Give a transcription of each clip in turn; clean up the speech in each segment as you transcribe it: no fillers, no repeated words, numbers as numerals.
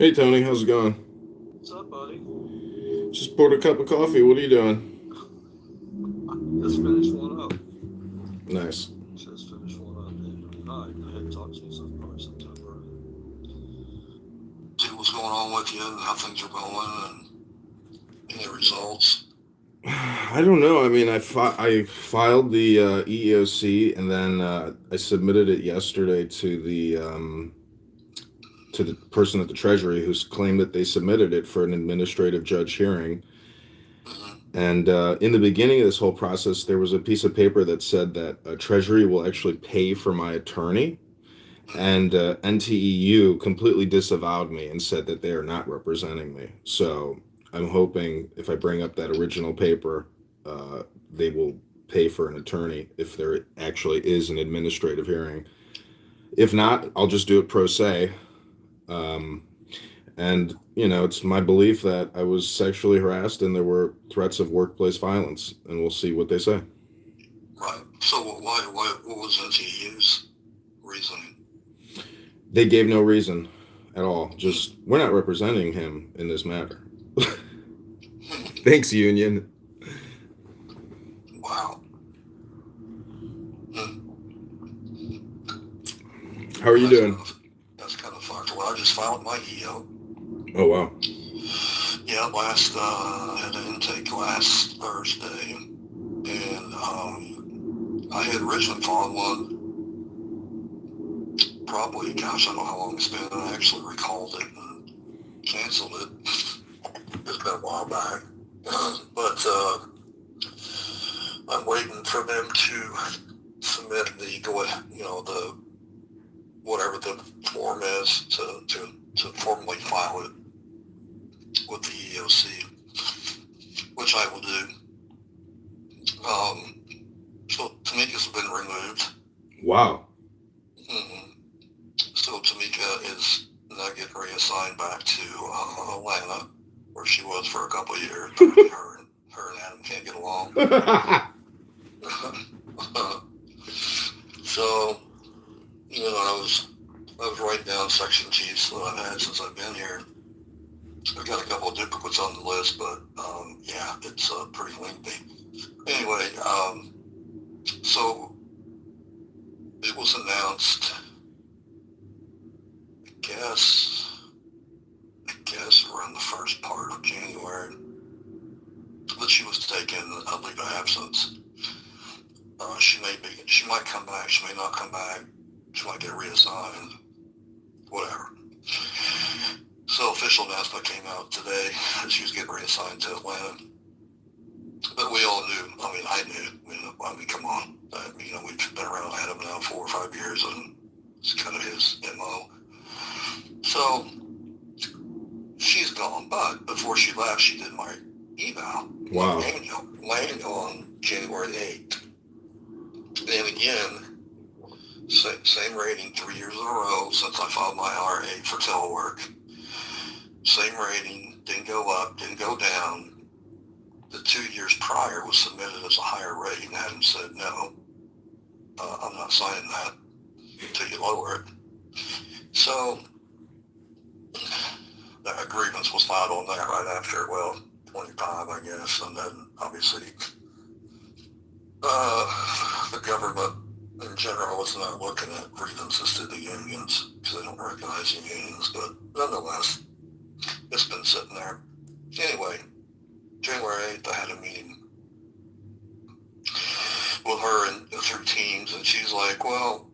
Hey Tony, how's it going? What's up, buddy? Just poured a cup of coffee. What are you doing? Just finished one up. Nice. Just finished one up. And I hadn't talked to you since probably September. See what's going on with you and how things are going and any results. I don't know. I mean, I filed the EEOC and then I submitted it yesterday to the person at the Treasury who's claimed that they submitted it for an administrative judge hearing. Mm-hmm. And in the beginning of this whole process, there was a piece of paper that said that Treasury will actually pay for my attorney. Mm-hmm. And NTEU completely disavowed me and said that they are not representing me. So I'm hoping if I bring up that original paper, they will pay for an attorney if there actually is an administrative hearing. If not, I'll just do it pro se. Um, and, it's my belief that I was sexually harassed and there were threats of workplace violence, and we'll see what they say. Right. So what was NTU's reasoning? They gave no reason at all. Just, we're not representing him in this matter. Thanks, Union. Wow. Hmm. How are Well, you doing? that's kind of fucked. Well, I just filed my EO. Oh, wow. Yeah, had an intake last Thursday, and I had originally filed one. Probably, gosh, I don't know how long it's been. I actually recalled it and canceled it. It's been a while back. But I'm waiting for them to submit the whatever the form is to formally file it with the EEOC, which I will do. Um, so Tamika's been removed. Wow. Mm-hmm. So Tamika is not getting reassigned back to Atlanta, where she was for a couple of years. Apparently her and Adam can't get along. So, I was writing down section chiefs that I've had since I've been here. I've got a couple of duplicates on the list, but yeah, it's pretty lengthy. Anyway, so it was announced, I guess around the first part of January that she was taking a leave of absence. She might come back, she may not come back, she might get reassigned, whatever. So official announcement came out today that she was getting reassigned to Atlanta. But we all knew, I knew, come on. We've been around Adam now 4 or 5 years, and it's kind of his MO. So she's gone, but before she left, she did my eval, Wow. my annual on January 8th. And again, same rating 3 years in a row since I filed my RA for telework. Same rating, didn't go up, didn't go down. The 2 years prior was submitted as a higher rating. Adam said, no, I'm not signing that until you lower it. So the grievance was filed on that right after, 25, I guess. And then obviously the government in general is not looking at grievances to the unions because they don't recognize the unions. But nonetheless, it's been sitting there. Anyway, January 8th, I had a meeting with her and through Teams, and she's like, well,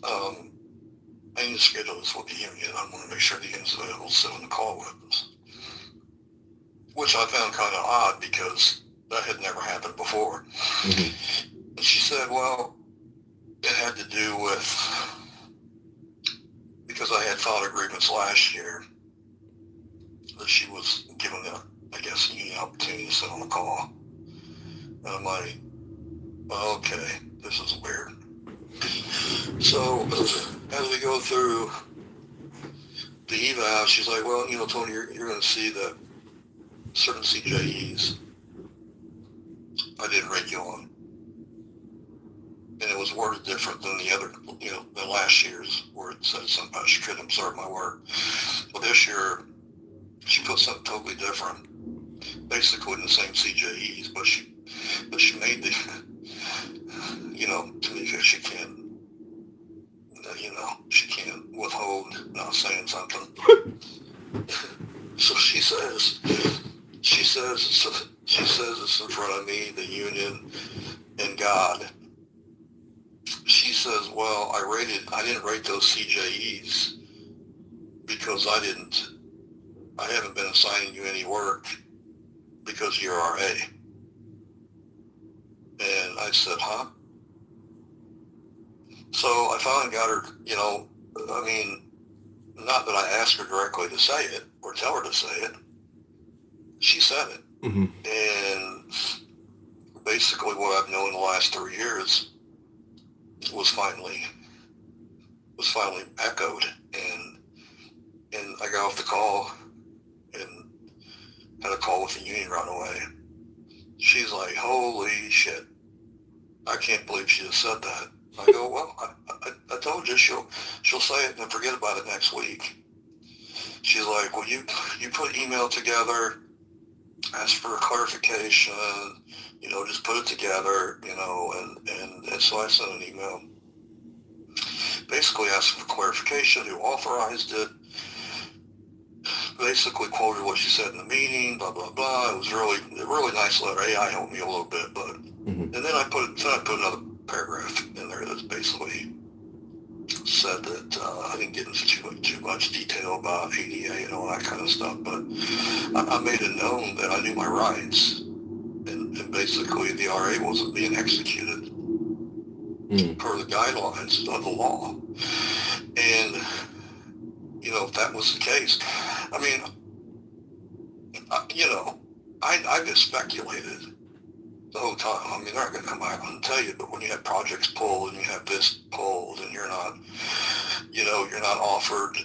I need to schedule this with the union. I want to make sure the union's available to sit on the call with us. Which I found kind of odd because that had never happened before. Mm-hmm. And she said, well, it had to do with, because I had filed a grievance last year, that she was given the union opportunity to sit on the call. And I'm like, okay, this is weird. So as we go through the eval, she's like, well, Tony, you're going to see that certain CJEs I didn't rate you on. And it was was worded different than the other, than last year's, where it said something about she couldn't observe my work. Well, this year she put something totally different, basically in the same CJEs, but she made the, Tamika, she can't withhold not saying something. So she says it's in front of me, the union, and God. She says, well, I didn't rate those CJEs because I haven't been assigning you any work because you're RA. And I said, huh? So I finally got her, not that I asked her directly to say it or tell her to say it. She said it. Mm-hmm. And basically what I've known in the last 3 years was finally echoed. And I got off the call and had a call with the union right away. She's like, holy shit, I can't believe she just said that. I go, well, I told you she'll say it and then forget about it next week. She's like, well, you put email together, ask for a clarification, just put it together, and so I sent an email basically asking for clarification, who authorized it, basically quoted what she said in the meeting, blah, blah, blah. It was a really nice letter. AI helped me a little bit, but, and then I put another paragraph in there that's basically said that I didn't get into too much detail about ADA and all that kind of stuff, but I made it known that I knew my rights, and basically the RA wasn't being executed per the guidelines of the law. And, if that was the case, I just speculated the whole time. They're not going to come out and tell you, but when you have projects pulled and you have this pulled and you're not offered,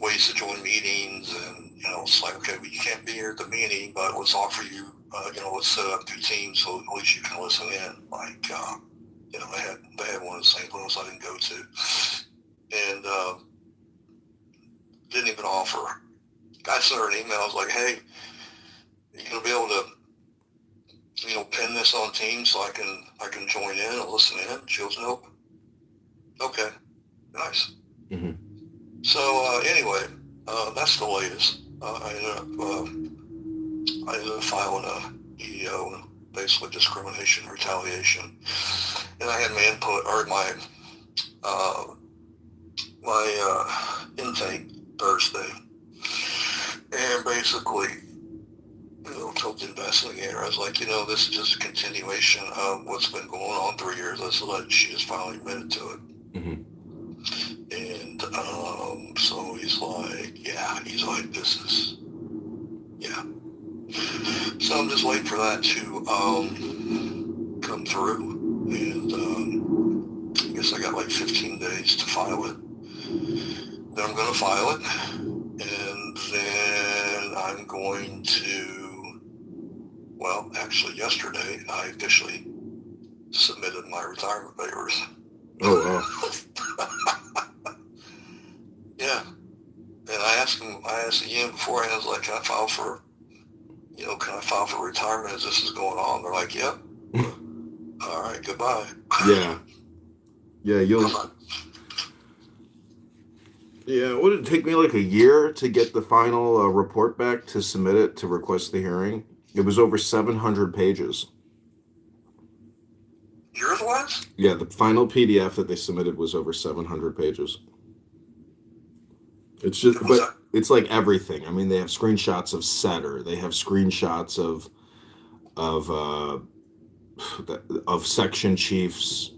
ways to join meetings, and, it's like, okay, well, you can't be here at the meeting, but let's offer you, let's set up 2 teams so at least you can listen in. Like, they had one in St. Louis I didn't go to, and didn't even offer. I sent her an email. I was like, hey, you gonna be able to, pin this on Teams so I can join in and listen in? She goes, nope. Okay, nice. Mm-hmm. So anyway, that's the latest. I ended up filing a EEO, basically discrimination, retaliation, and I had my input or my intake Thursday, and basically, told the investigator, I was like, this is just a continuation of what's been going on 3 years. I said, she just finally admitted to it. Mm-hmm. And so he's like, this is, yeah. So I'm just waiting for that to come through, and I guess I got like 15 days to file it. Then I'm going to file it, and then I'm going to, well, actually yesterday I officially submitted my retirement papers. Oh, wow. Yeah. And I asked Ian beforehand, I was like, can I file for retirement as this is going on? They're like, yep. All right, goodbye. Yeah. Yeah, Yeah, would it take me like a year to get the final report back to submit it to request the hearing? It was over 700 pages. Yours was? Yeah, the final PDF that they submitted was over 700 pages. It's just, but it's like everything. They have screenshots of Setter. They have screenshots of section chiefs.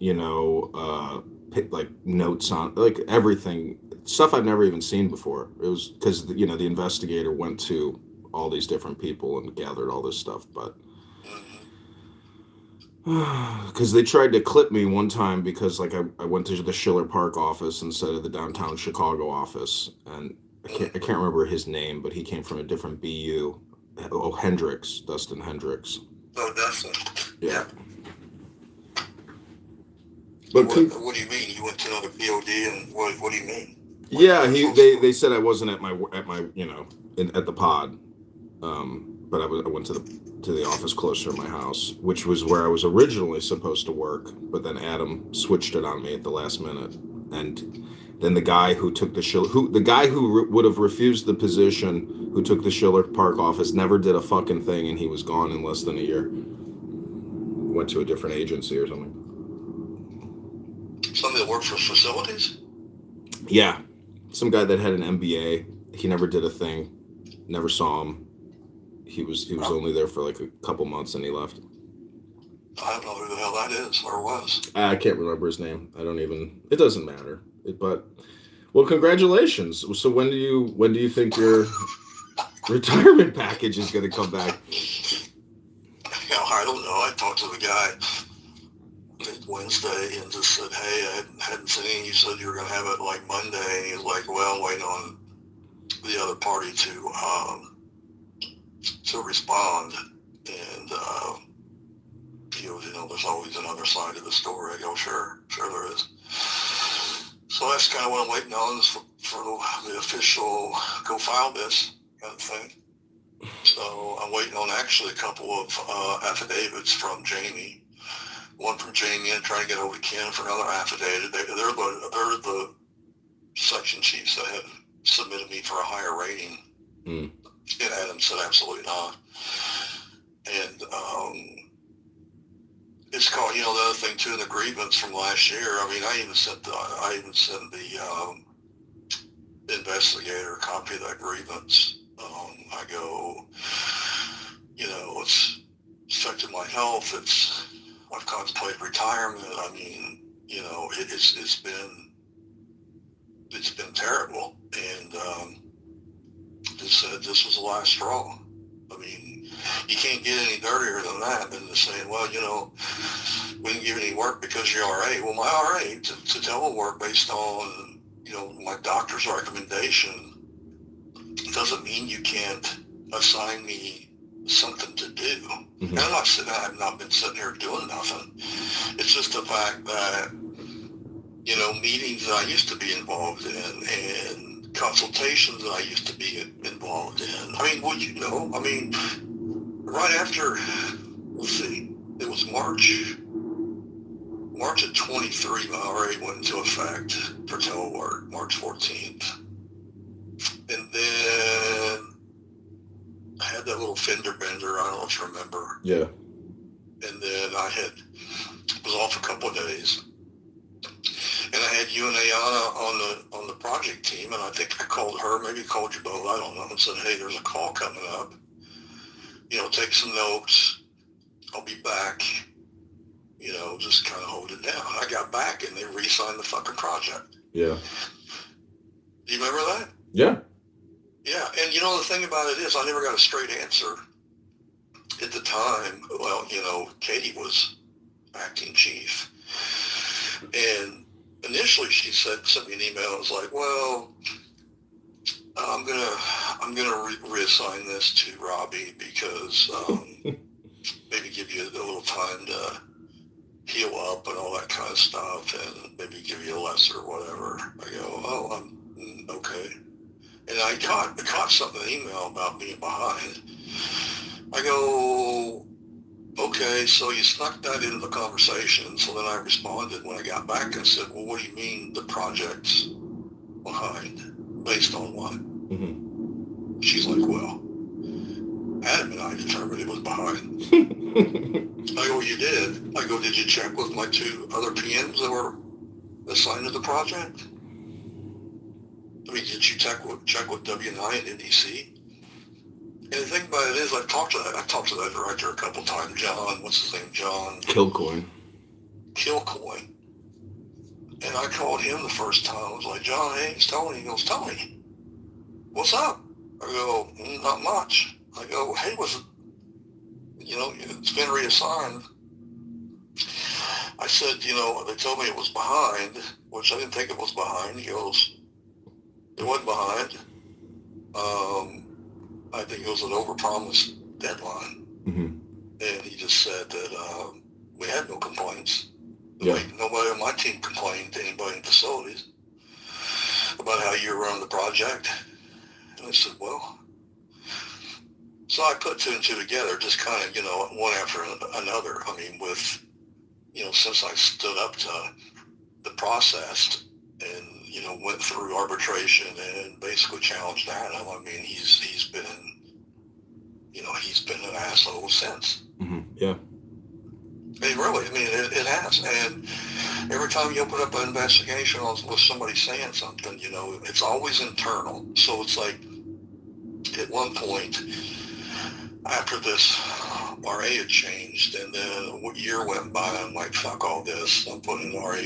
Like notes on like everything, stuff I've never even seen before. It was because the investigator went to all these different people and gathered all this stuff, but because they tried to clip me one time because like I went to the Schiller Park office instead of the downtown Chicago office, and I can't remember his name, but he came from a different BU. Dustin Hendricks. Oh, Dustin. Yeah. But what do you mean? You went to another POD, and what do you mean? Yeah, they said I wasn't at my at the pod, but I went to the office closer to my house, which was where I was originally supposed to work, but then Adam switched it on me at the last minute, and then the guy who took the guy who would have refused the position, who took the Schiller Park office, never did a fucking thing, and he was gone in less than a year. Went to a different agency or something. Somebody that worked for facilities? Yeah, some guy that had an MBA. He never did a thing. Never saw him. He was only there for like a couple months and he left. I don't know who the hell that is or was. I can't remember his name. It doesn't matter. Well, congratulations. So when do you think your retirement package is going to come back? I don't know. I talked to the guy Wednesday and just said, hey, I hadn't seen you. Said you were going to have it like Monday. And he was like, well, I'm waiting on the other party to respond. And he goes, there's always another side of the story. I go, sure there is. So that's kind of what I'm waiting on, is for the official go file this kind of thing. So I'm waiting on actually a couple of affidavits from Jamie. One from Jamie and trying to get over to Ken for another affidavit. They're the section chiefs that had submitted me for a higher rating. And Adam said absolutely not. And it's called, the other thing too, the grievance from last year. I mean, I even sent the investigator a copy of that grievance. I go, it's affected my health. I've contemplated retirement. I mean, it's been terrible. And just said this was the last straw. I mean, you can't get any dirtier than that than just saying, well, we didn't give you any work because you're RA. Well, my RA to telework based on, my doctor's recommendation doesn't mean you can't assign me something to do. Mm-hmm. And I'm not saying I've not been sitting here doing nothing. It's just the fact that, meetings that I used to be involved in and consultations that I used to be involved in. I mean, right after, let's see, it was March of 23, my RA went into effect for telework, March 14th. And then I had that little fender bender, I don't know if you remember. Yeah. And then I was off a couple of days. And I had you and Ayana on the project team, and I think I called her, maybe called you both, I don't know, and said, hey, there's a call coming up. Take some notes. I'll be back. Just kind of hold it down. I got back, and they re-signed the fucking project. Yeah. Do you remember that? Yeah. Yeah, and the thing about it is I never got a straight answer at the time. Well, Katie was acting chief. And initially she sent me an email and was like, well, I'm gonna reassign this to Robbie because maybe give you a little time to heal up and all that kind of stuff and maybe give you a lesser whatever. I go, oh, okay. And I caught something in the email about being behind. I go, okay, so you snuck that into the conversation. So then I responded when I got back and said, well, what do you mean the project's behind? Based on what? Mm-hmm. She's like, well, Adam and I determined it was behind. I go, you did? I go, did you check with my two other PMs that were assigned to the project? I mean, did you check with W9 and NDC? And the thing about it is, I've talked to that director a couple times. John, what's his name? John Kilcoyne. And I called him the first time. I was like, John, hey, it's Tony. He goes, Tony, what's up? I go, not much. I go, hey, it's been reassigned. I said, they told me it was behind, which I didn't think it was behind. He goes, it wasn't behind. I think it was an overpromised deadline. Mm-hmm. And he just said that we had no complaints. Yeah. Nobody on my team complained to anybody in facilities about how you run the project. And I said, well, so I put two and two together, just kind of, one after another. I mean, with, since I stood up to the process and, went through arbitration and basically challenged Adam. I mean, he's been an asshole since. Mm-hmm. Yeah. Really, I mean, it has. And every time you open up an investigation with somebody saying something, it's always internal. So it's like, at one point, after this RA had changed, and then a year went by, I'm like, fuck all this. I'm putting an RA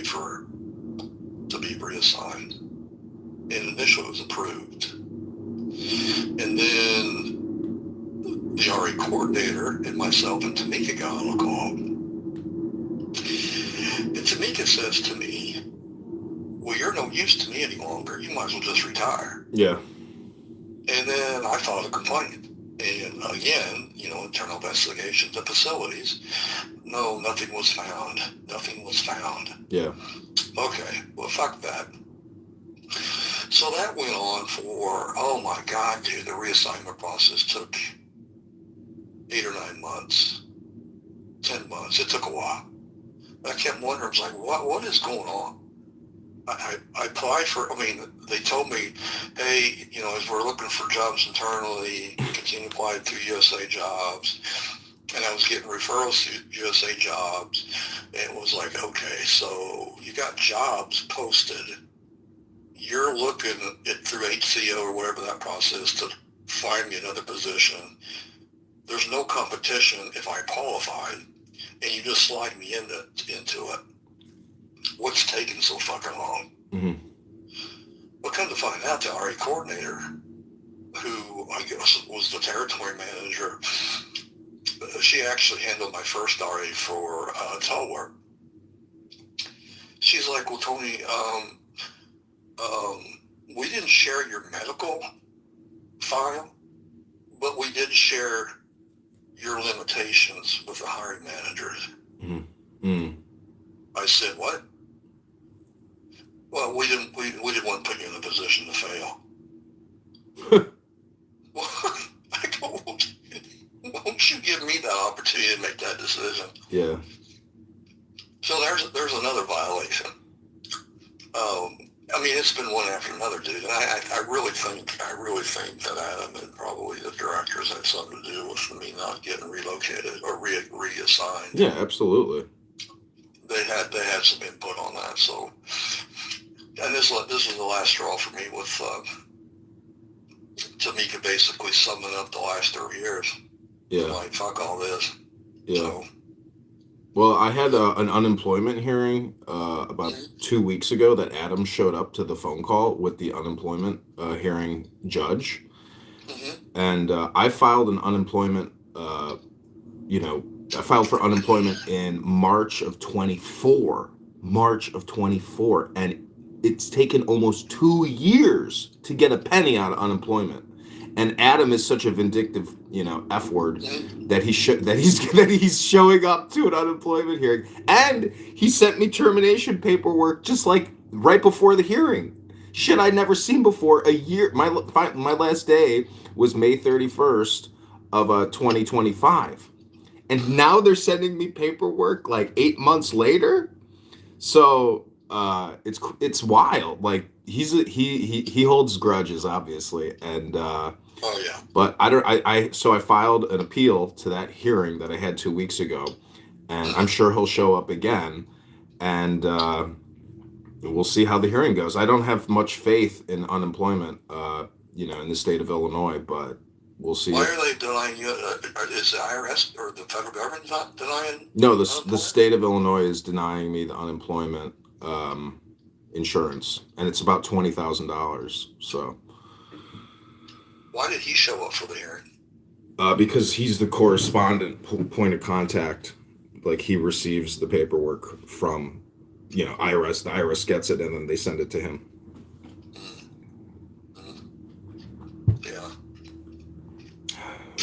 to be reassigned. And initially it was approved. And then the RA coordinator and myself and Tamika got on a call. And Tamika says to me, well, you're no use to me any longer. You might as well just retire. Yeah. And then I filed a complaint. And again, internal investigations at facilities. No, nothing was found. Nothing was found. Yeah. Okay, well, fuck that. So that went on for, oh my God, dude, the reassignment process took 8 or 9 months, 10 months. It took a while. I kept wondering, I was like, what is going on? I applied they told me, hey, as we're looking for jobs internally, continue to apply through USA Jobs. And I was getting referrals to USA Jobs. And it was like, okay, so you got jobs posted. You're looking at through HCO or whatever that process to find me another position. There's no competition if I qualified, and you just slide me into it. What's taking so fucking long? Mm-hmm. Well, come to find out, the RA coordinator, who I guess was the territory manager, she actually handled my first RA for telework. She's like, well, Tony, we didn't share your medical file, but we did share your limitations with the hiring managers. Mm-hmm. Mm-hmm. I said, what? Well, we didn't want to put you in a position to fail. Well, I go, won't you give me that opportunity to make that decision? Yeah. So there's another violation. I mean, it's been one after another, dude. And I really think that Adam and probably the directors had something to do with me not getting relocated or reassigned. Yeah, absolutely. They had some input on that. So, and this was the last straw for me with Tamika basically summing up the last 3 years. Yeah. Like, fuck all this. Yeah. So, well, I had an unemployment hearing about 2 weeks ago that Adam showed up to the phone call with the unemployment hearing judge. mm-hmm. And I filed an unemployment, I filed for unemployment in March of 24, and it's taken almost 2 years to get a penny out of unemployment. And Adam is such a vindictive, F word that he's showing up to an unemployment hearing, and he sent me termination paperwork just like right before the hearing. Shit I'd never seen before. A year. My last day was May 31st of 2025, and now they're sending me paperwork like 8 months later. So it's wild. Like he holds grudges, obviously, and. Oh yeah. But so I filed an appeal to that hearing that I had 2 weeks ago, and I'm sure he'll show up again, and we'll see how the hearing goes. I don't have much faith in unemployment, in the state of Illinois, but we'll see. Why are they denying you? Is the IRS or the federal government not denying? No, the state of Illinois is denying me the unemployment insurance, and it's about $20,000. So. Why did he show up for the hearing? Because he's the correspondent point of contact. Like, he receives the paperwork from, IRS. The IRS gets it, and then they send it to him. Yeah.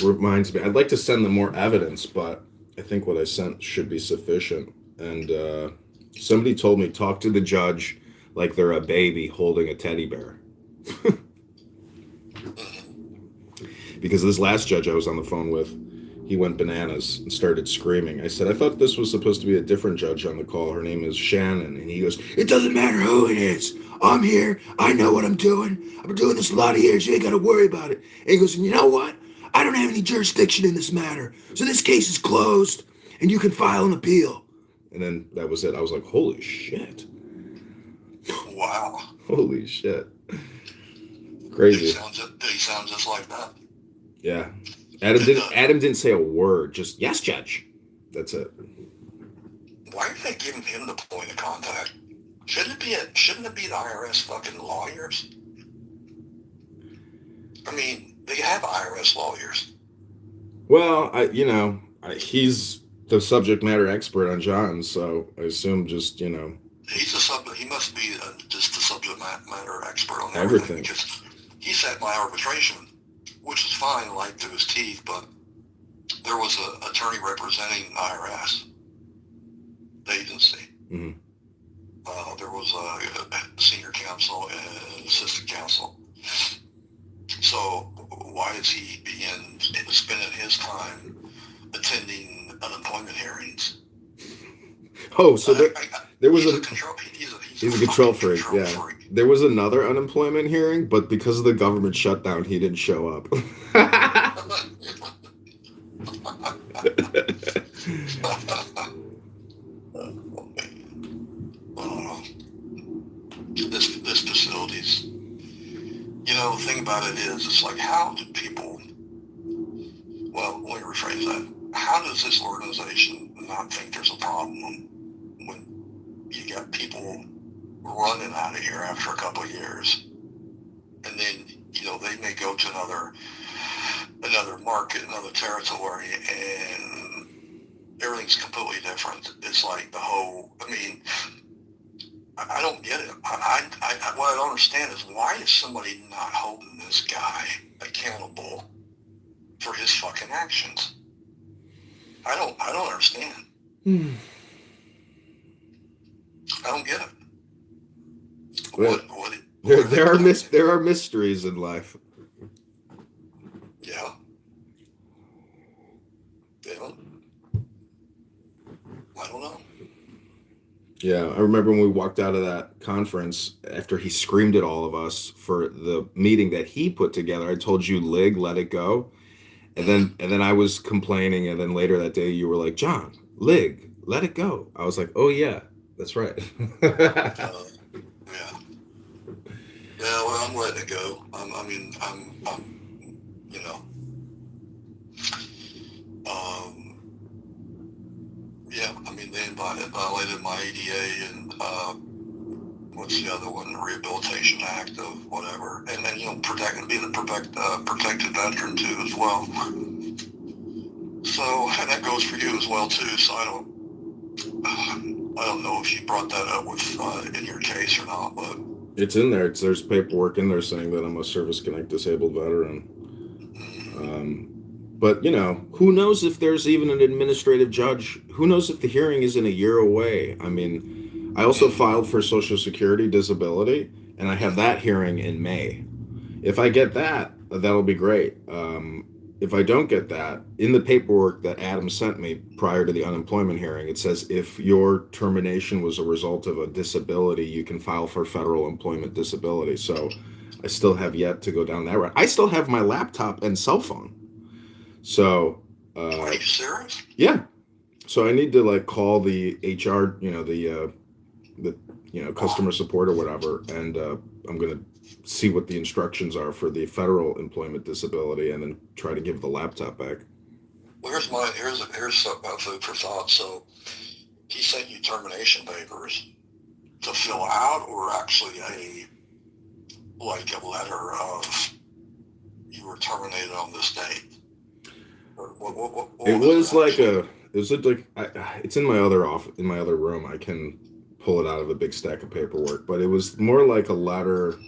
Reminds me, I'd like to send them more evidence, but I think what I sent should be sufficient. And Somebody told me talk to the judge like they're a baby holding a teddy bear. Because this last judge I was on the phone with, he went bananas and started screaming. I said, I thought this was supposed to be a different judge on the call. Her name is Shannon. And he goes, it doesn't matter who it is. I'm here. I know what I'm doing. I've been doing this a lot of years. You ain't got to worry about it. And he goes, and you know what? I don't have any jurisdiction in this matter. So this case is closed and you can file an appeal. And then that was it. I was like, holy shit. Wow. Holy shit. Did Crazy. he sound just like that? Yeah. Adam didn't say a word. Just, yes, Judge. That's it. Why are they giving him the point of contact? Shouldn't it be the IRS fucking lawyers? I mean, they have IRS lawyers. Well, he's the subject matter expert on John, so I assume just, He must be just the subject matter expert on everything. Because he set my arbitration, which is fine, light through his teeth, but there was an attorney representing IRS, the agency. Mm-hmm. There was a senior counsel and assistant counsel. So why is he spending his time attending unemployment hearings? Oh, so there was he's a control freak. Yeah, there was another unemployment hearing, but because of the government shutdown, he didn't show up. This facilities. The thing about it is, it's like, how do people? Well, let me rephrase that. How does this organization not think there's a problem when you got people running out of here after a couple of years, and then they may go to another market, another territory, and everything's completely different. It's like the whole. I mean, I don't get it. What I don't understand is, why is somebody not holding this guy accountable for his fucking actions? I don't understand. I don't get it. There are mysteries in life. Yeah. I don't know. Yeah, I remember when we walked out of that conference after he screamed at all of us for the meeting that he put together. I told you, Lig, let it go. And then I was complaining, and then later that day you were like, John, Lig, let it go. I was like, oh yeah, that's right. Yeah. Yeah, well, I'm letting it go. They violated my ADA and what's the other one? The Rehabilitation Act of whatever, and then being a protected veteran too as well. So, and that goes for you as well too. So I don't know if you brought that up with in your case or not, but it's in there. There's paperwork in there saying that I'm a service-connected disabled veteran. But who knows if there's even an administrative judge? Who knows if the hearing isn't a year away? I mean, I also filed for Social Security disability, and I have that hearing in May. If I get that, that'll be great. If I don't get that, in the paperwork that Adam sent me prior to the unemployment hearing, it says if your termination was a result of a disability, you can file for federal employment disability. So I still have yet to go down that route. I still have my laptop and cell phone. So, are you serious? Yeah. So I need to call the HR, the customer support or whatever, and I'm gonna see what the instructions are for the federal employment disability, and then try to give the laptop back. Well, here's some food for thought. So he sent you termination papers to fill out, or actually a letter of you were terminated on this date. It's in my other in my other room. I can pull it out of a big stack of paperwork, but it was more like a letter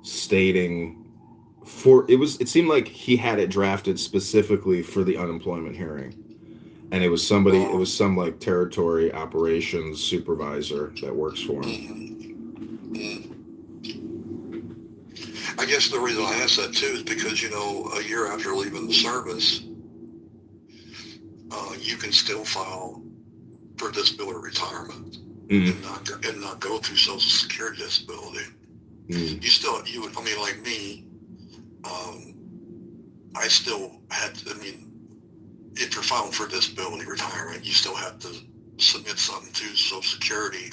stating it seemed like he had it drafted specifically for the unemployment hearing. And it was somebody, it Oh, was some like territory operations supervisor that works for him. mm. I guess the reason I asked that too is because, a year after leaving the service, you can still file for disability retirement Mm. and not go through Social Security disability. Mm. You would, I mean, like me, I still had, if you're filing for disability retirement, you still have to submit something to Social Security.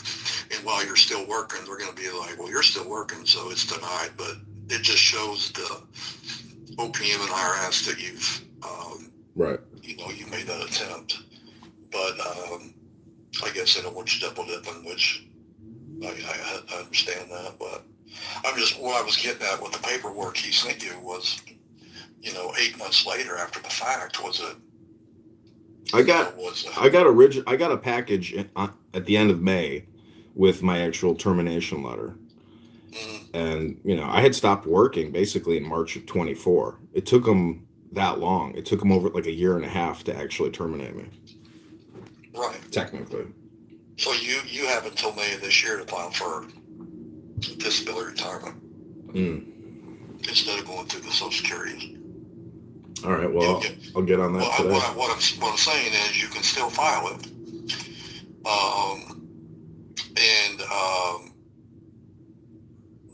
And while you're still working, they're going to be like, well, you're still working, so it's denied. But it just shows the OPM and IRS that you've, Right. You made that attempt. But I guess they don't want you double dipping, which I understand that. But what I was getting at with the paperwork he sent you was, 8 months later after the fact, was it? I got a package at the end of May with my actual termination letter. And, I had stopped working basically in March of 24. It took them that long. It took them over like a year and a half to actually terminate me. Right. Technically. So you have until May of this year to file for disability retirement instead of going through the Social Security. All right. Well, I'll get on that today. What I'm saying is you can still file it.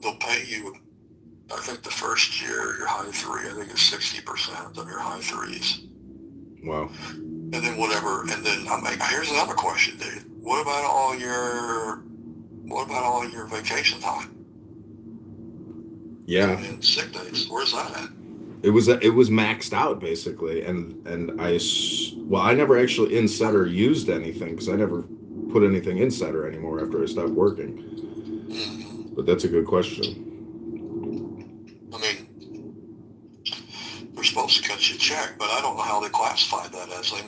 They'll pay you, I think the first year, your high three, I think it's 60% of your high threes. Wow. And then whatever, and then I'm like, here's another question, dude. What about all your vacation time? Yeah. And sick days, where's that at? It was maxed out basically, and I never actually in Setter used anything because I never put anything in Setter anymore after I stopped working. Mm-hmm. But that's a good question. I mean, they're supposed to cut you a check, but I don't know how they classified that as. They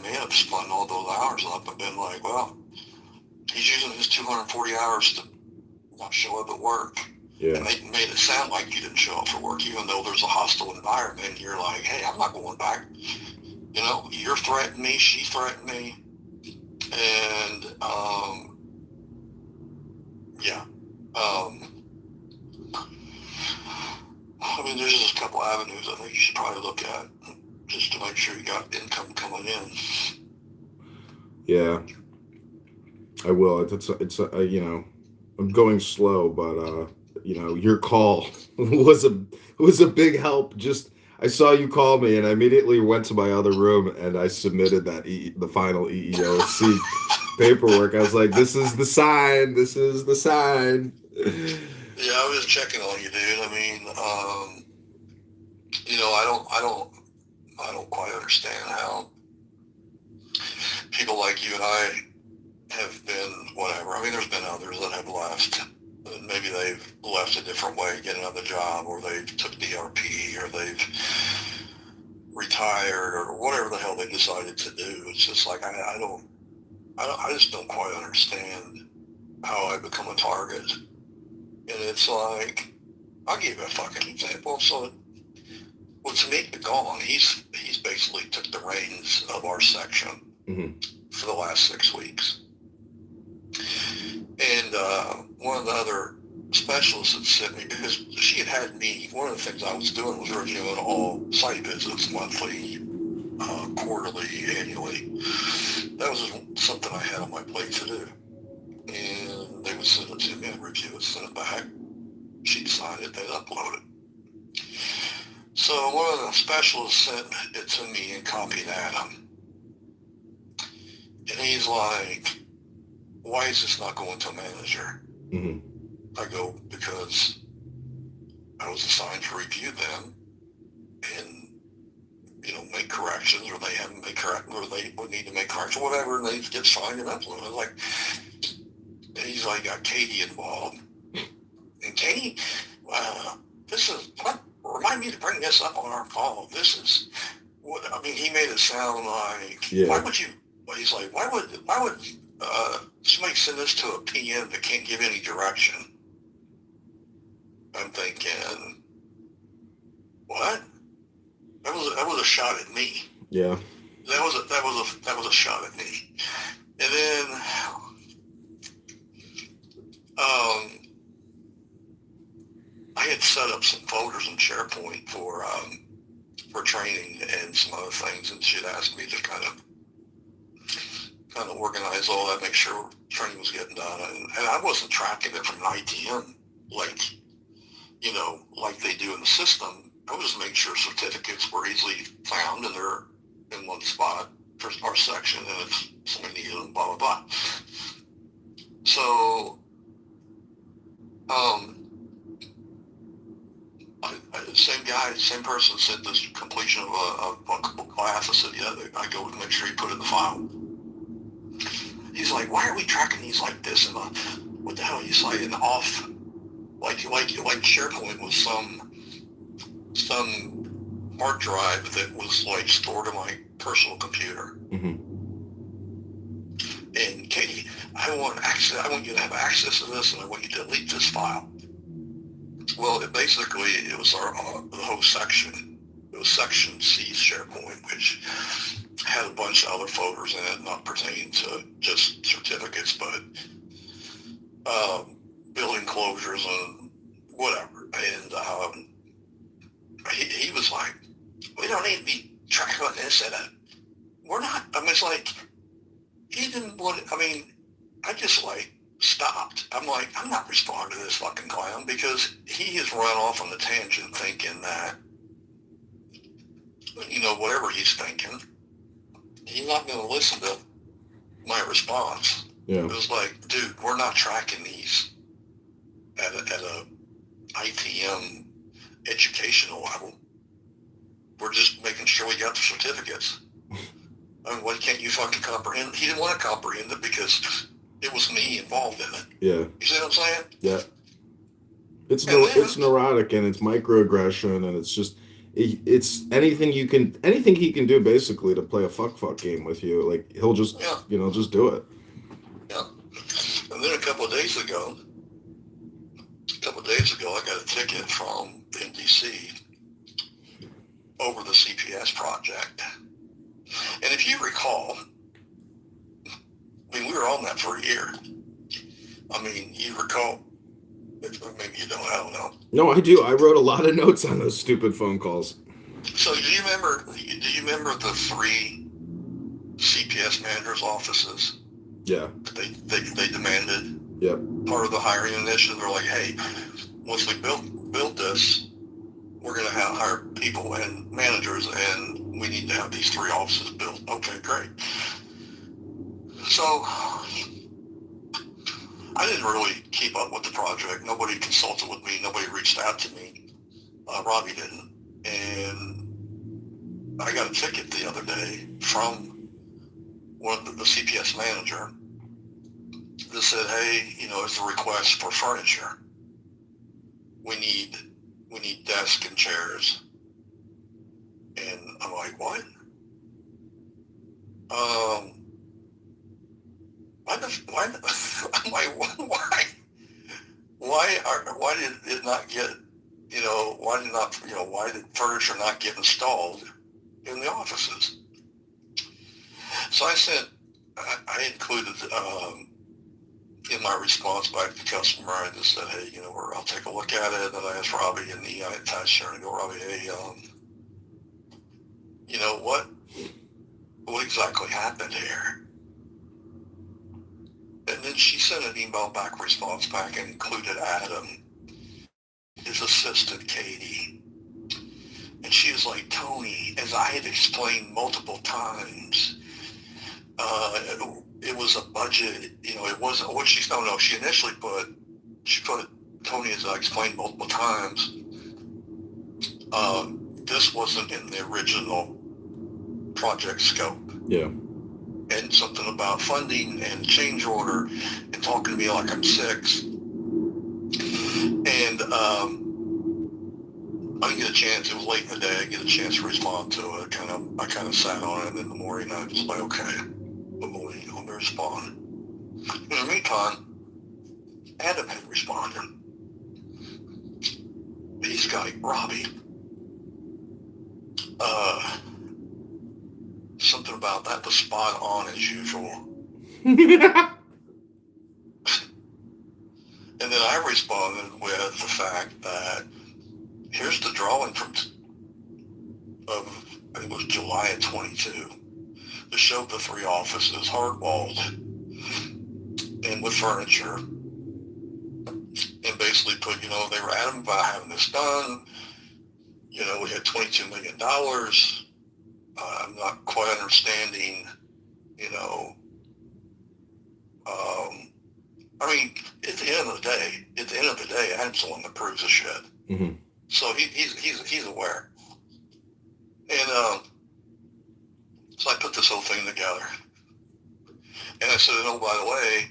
may have spun all those hours up and been like, well, he's using his 240 hours to not show up at work. Yeah. And they made it sound like you didn't show up for work, even though there's a hostile environment. And you're like, hey, I'm not going back. You're threatening me. She threatened me. And, yeah. There's just a couple avenues I think you should probably look at just to make sure you got income coming in. Yeah. I will. It's I'm going slow, but, your call was a big help. I saw you call me and I immediately went to my other room and I submitted the final EEOC paperwork. I was like, this is the sign. This is the sign. Yeah, I was checking on you, dude. I don't quite understand how people like you and I have been whatever. There's been others that have left. Maybe they've left a different way, get another job, or they've took DRP, or they've retired, or whatever the hell they decided to do. It's just like I just don't quite understand how I become a target. And it's like, I'll give you a fucking example. So, to me, gone. He's basically took the reins of our section for the last 6 weeks. And one of the other specialists had sent me, because she had me, one of the things I was doing was reviewing all site visits, monthly, quarterly, annually. That was something I had on my plate to do. And they would send it to me, I'd review it, send it back. She'd sign it, they'd upload it. So one of the specialists sent it to me and copied Adam. And he's like, why is this not going to a manager? Mm-hmm. I go, because I was assigned to review them and, make corrections, or they haven't made corrections, or they would need to make corrections, whatever, and they get signed and uploaded. I was like, and he's like, got Katie involved. And Katie, remind me to bring this up on our call. This is what, he made it sound like, why would you, he's like, why would somebody send this to a PM that can't give any direction? I'm thinking, what? That was a shot at me. Yeah. that was a shot at me. And then I had set up some folders in SharePoint for training and some other things, and she'd asked me to kind of organize all that, make sure training was getting done, and I wasn't tracking it from an ITM like like they do in the system. I was just making sure certificates were easily found and they're in one spot for our section, and if somebody needed them, blah blah blah. So same person sent this completion of a class. I said, yeah, I go and make sure you put it in the file. He's like, why are we tracking these like this? And what the hell? He's like, an off, like SharePoint was some hard drive that was like stored on my personal computer. Mm-hmm. And Katie, I want you to have access to this, and I want you to delete this file. Well, it was the whole section. It was section C's SharePoint, which had a bunch of other folders in it, not pertaining to just certificates, but building closures and whatever. And he was like, we don't need to be tracking on this and that. We're not. I mean, it's like, he didn't want, I just like stopped. I'm like, I'm not responding to this fucking clown, because he has run off on the tangent thinking that, whatever he's thinking, he's not going to listen to my response. Yeah. It was like, dude, we're not tracking these at a ITM educational level. We're just making sure we got the certificates. Why can't you fucking comprehend? He didn't want to comprehend it because it was me involved in it. Yeah. You see what I'm saying? Yeah. It's neurotic, and it's microaggression, and it's just, it's anything he can do basically to play a fuck game with you. Like, he'll just, just do it. Yeah. And then a couple of days ago, I got a ticket from NDC over the CPS project. And if you recall, we were on that for a year. You recall, maybe you don't, I don't know. No, I do. I wrote a lot of notes on those stupid phone calls. So do you remember the 3 CPS managers' offices? Yeah. They demanded. Yep. Part of the hiring initiative. They're like, hey, once we build this, we're going to hire people and managers, and we need to have these 3 offices built. Okay, great. So I didn't really keep up with the project. Nobody consulted with me. Nobody reached out to me. Robbie didn't. And I got a ticket the other day from one of the CPS manager that said, hey, it's a request for furniture. We need desks and chairs. And I'm like, what? I'm like, why? Why did it not get, why did furniture not get installed in the offices? So I included, in my response back to the customer, I just said, hey, I'll take a look at it. And I asked Robbie, and I attached her and I go, Robbie, hey, what exactly happened here? And then she sent an email response back, and included Adam, his assistant, Katie. And she was like, Tony, as I had explained multiple times, it was a budget, it wasn't what she initially put, Tony, as I explained multiple times, this wasn't in the original project scope. Yeah. And something about funding and change order, and talking to me like I'm 6. And I didn't get a chance. It was late in the day. I didn't get a chance to respond to it. I kind of sat on it in the morning. I was like, okay, let me respond. In the meantime, Adam had responded. He's got Robbie. something about that was spot on as usual. And then I responded with the fact that here's the drawing of I think it was July of 22. That showed the 3 offices, hard walled, and with furniture, and basically put, they were adamant about having this done. We had $22 million. I'm not quite understanding, I mean, at the end of the day, Adam's the one that proves the shit. Mm-hmm. So he's aware. And so I put this whole thing together. And I said, by the way,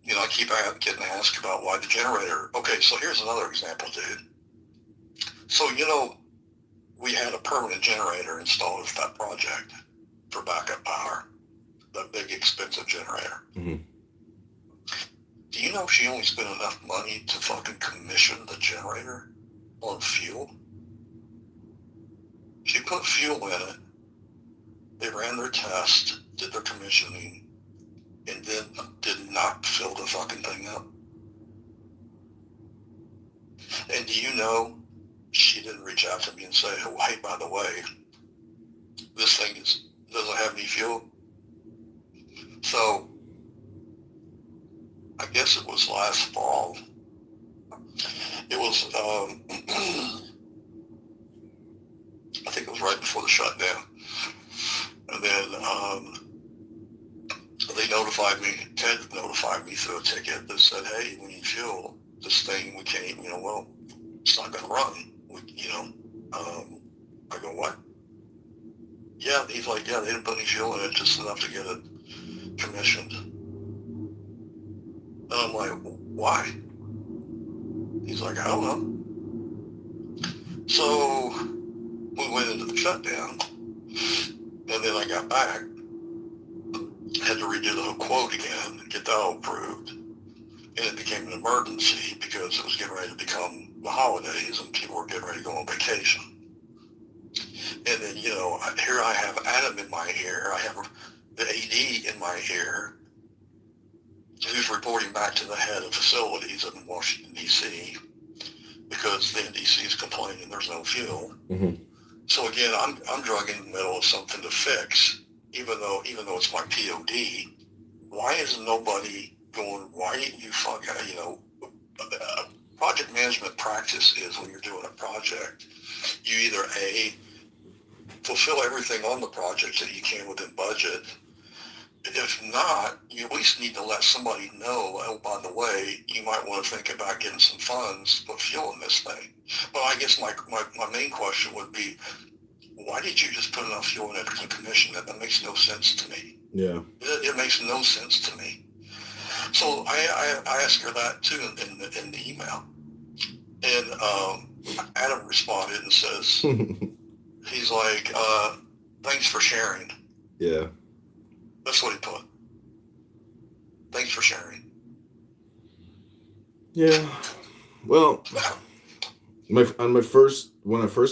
I keep getting asked about why the generator. Okay, so here's another example, dude. So, we had a permanent generator installed at that project for backup power, the big expensive generator. Mm-hmm. Do you know she only spent enough money to fucking commission the generator on fuel? She put fuel in it. They ran their test, did their commissioning, and then did not fill the fucking thing up. And do you know, she didn't reach out to me and say, oh, hey, by the way, this thing doesn't have any fuel. So I guess it was last fall. It was, I think it was right before the shutdown. And then they notified me, Ted notified me through a ticket that said, hey, we need fuel. This thing, we can't, well, it's not going to run. I go, what? Yeah, he's like, yeah, they didn't put any fuel in it, just enough to get it commissioned. And I'm like, why? He's like, I don't know. So we went into the shutdown, and then I got back, had to redo the whole quote again and get that all approved. And it became an emergency because it was getting ready to become the holidays and people were getting ready to go on vacation. And then, here I have Adam in my ear. I have the AD in my ear who's reporting back to the head of facilities in Washington, D.C. because the NDC is complaining there's no fuel. Mm-hmm. So again, I'm drug in the middle of something to fix, even though it's my POD. Why is nobody going, why didn't you project management practice is when you're doing a project, you either A, fulfill everything on the project that you can within budget. If not, you at least need to let somebody know, oh, by the way, you might want to think about getting some funds to put fuel in this thing. But I guess my main question would be, why did you just put enough fuel in it to commission it? That makes no sense to me. Yeah. It makes no sense to me. So I asked her that too in the email. And Adam responded and says, he's like, thanks for sharing. Yeah. That's what he put. Thanks for sharing. Yeah. Well, when I first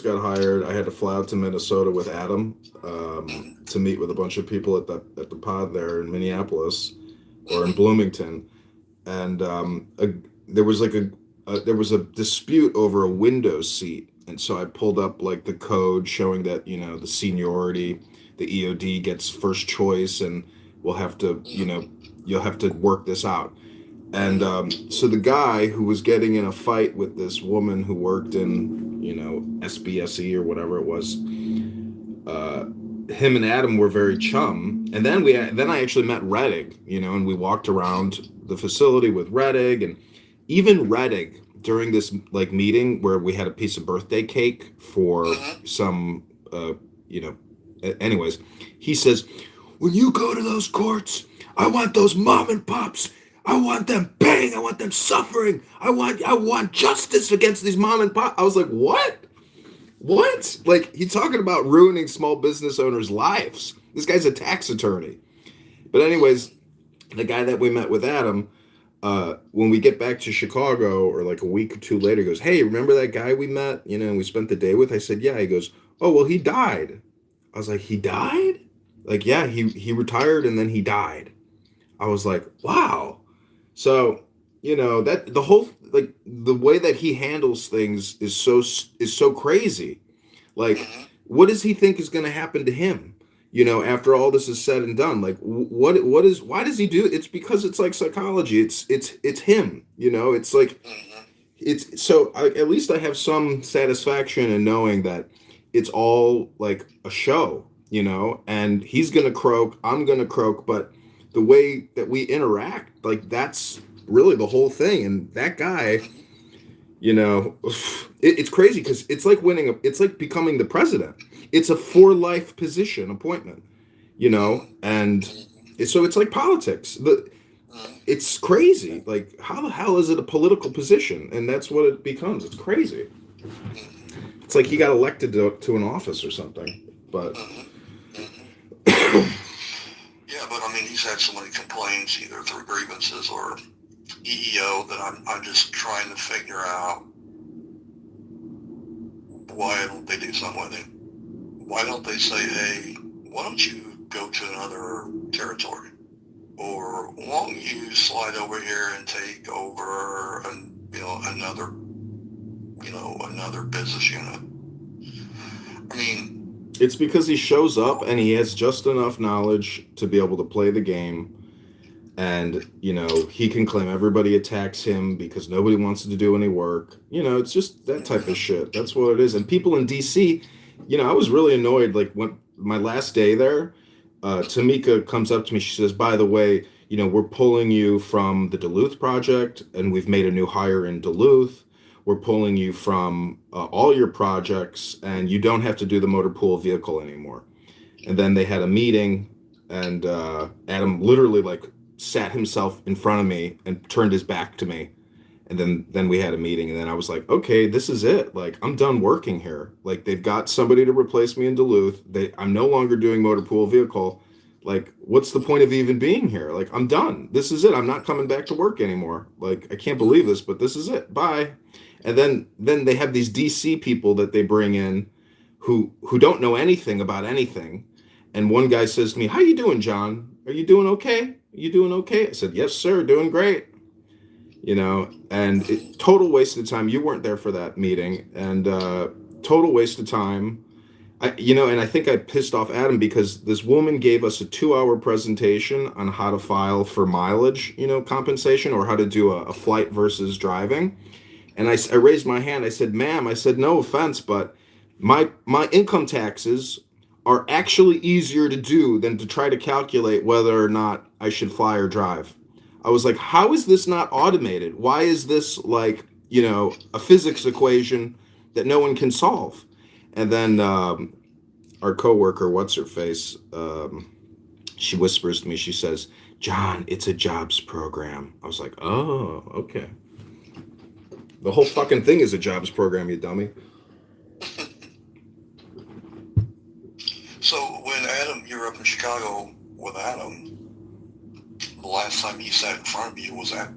got hired, I had to fly out to Minnesota with Adam to meet with a bunch of people at the pod there in Minneapolis or in Bloomington, and there was a dispute over a window seat, and so I pulled up like the code showing that the seniority, the EOD gets first choice, and we'll have to you'll have to work this out. And so the guy who was getting in a fight with this woman who worked in, SBSE or whatever it was, him and Adam were very chum. And then I actually met Rettig, and we walked around the facility with Rettig, and even Rettig during this meeting where we had a piece of birthday cake for some, anyways, he says, when you go to those courts, I want those mom and pops. I want them paying. I want them suffering. I want justice against these mom and pop. I was like, what? Like, he's talking about ruining small business owners' lives. This guy's a tax attorney. But anyways, the guy that we met with Adam, when we get back to Chicago or like a week or two later, goes, hey, remember that guy we met, and we spent the day with? I said, yeah. He goes, oh, well, he died. I was like, he died? Like, yeah, he retired and then he died. I was like, wow. So, that the whole, like, the way that he handles things is so crazy. Like, Mm-hmm. what does he think is going to happen to him? After all this is said and done, like, what is why does he do it? It's because it's like psychology. It's him. It's like Mm-hmm. it's so at least I have some satisfaction in knowing that it's all like a show, and he's gonna croak, I'm gonna croak, but the way that we interact, like, that's really the whole thing. And that guy, Mm-hmm. it's crazy because it's like becoming the president. It's a for life position appointment, and so it's like politics. It's crazy. Like, how the hell is it a political position? And that's what it becomes. It's crazy. Mm-hmm. It's like he got elected to an office or something. But Mm-hmm. Mm-hmm. Yeah, but I mean, he's had so many complaints, either through grievances or EEO, that I'm just trying to figure out, why don't they do something with him? Why don't they say, hey, why don't you go to another territory? Or why don't you slide over here and take over another business unit? I mean, it's because he shows up and he has just enough knowledge to be able to play the game. And, he can claim everybody attacks him because nobody wants to do any work. It's just that type of shit. That's what it is. And people in DC, I was really annoyed. Like, when my last day there, Tamika comes up to me. She says, by the way, we're pulling you from the Duluth project and we've made a new hire in Duluth. We're pulling you from all your projects and you don't have to do the motor pool vehicle anymore. And then they had a meeting, and Adam literally, like, sat himself in front of me and turned his back to me. And then we had a meeting, and then I was like, okay, this is it. Like, I'm done working here. Like, they've got somebody to replace me in Duluth. I'm no longer doing motor pool vehicle. Like, what's the point of even being here? Like, I'm done. This is it. I'm not coming back to work anymore. Like, I can't believe this, but this is it. Bye. And then they have these DC people that they bring in who don't know anything about anything. And one guy says to me, how you doing, John? Are you doing okay? Are you doing okay? I said, yes, sir, doing great. And total waste of time. You weren't there for that meeting, and total waste of time. And I think I pissed off Adam because this woman gave us a 2-hour presentation on how to file for mileage, compensation, or how to do a flight versus driving. And I raised my hand. I said, ma'am, I said, no offense, but my income taxes are actually easier to do than to try to calculate whether or not I should fly or drive. I was like, how is this not automated? Why is this like, a physics equation that no one can solve? And then our coworker, what's her face, she whispers to me, she says, John, it's a jobs program. I was like, oh, okay. The whole fucking thing is a jobs program, you dummy. so when Adam, you were up in Chicago with Adam, the last time he sat in front of you, was that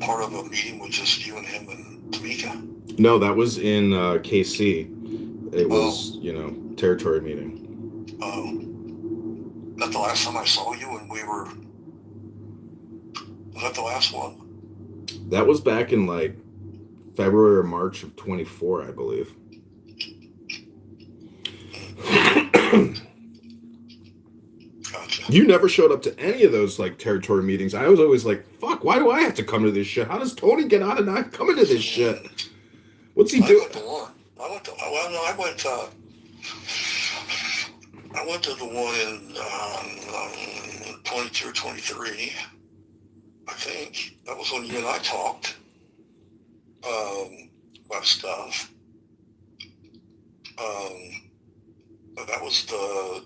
part of a meeting with just you and him and Tamika? No, that was in KC. It Oh, was, territory meeting. that the last time I saw you, and was that the last one? That was back in like February or March of 24, I believe. Gotcha. You never showed up to any of those like territory meetings. I was always like, fuck, why do I have to come to this shit? How does Tony get out of not coming to this shit? What's he I doing? went to one. Well, no, I went to the one in 22 or 23. I think that was when you and I talked about stuff. But that was the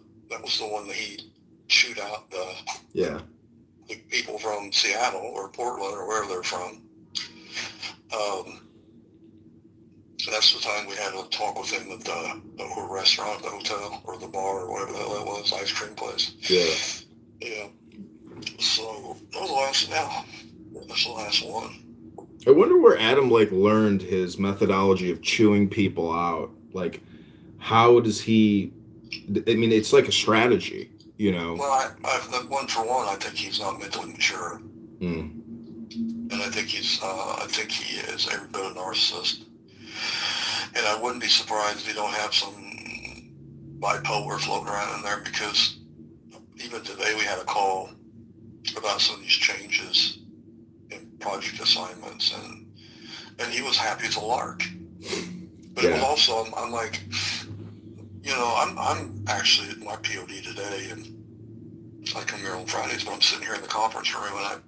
one that he chewed out Yeah. the people from Seattle or Portland or wherever they're from. So that's the time we had a talk with him at the restaurant, the hotel, or the bar, or whatever the hell that was, ice cream place. Yeah. Yeah. So that was the last. Yeah, that's the last one. I wonder where Adam like learned his methodology of chewing people out. Like, how does he? I mean, it's like a strategy. you know. Well, one for one, I think he's not mentally mature, Mm. and I think he is every bit a narcissist. And I wouldn't be surprised if he don't have some bipolar floating around in there, because even today we had a call about some of these changes in project assignments, and he was happy as a lark. But it was also, I'm like, I'm actually at my POD today, and I come here on Fridays, but I'm sitting here in the conference room and I'm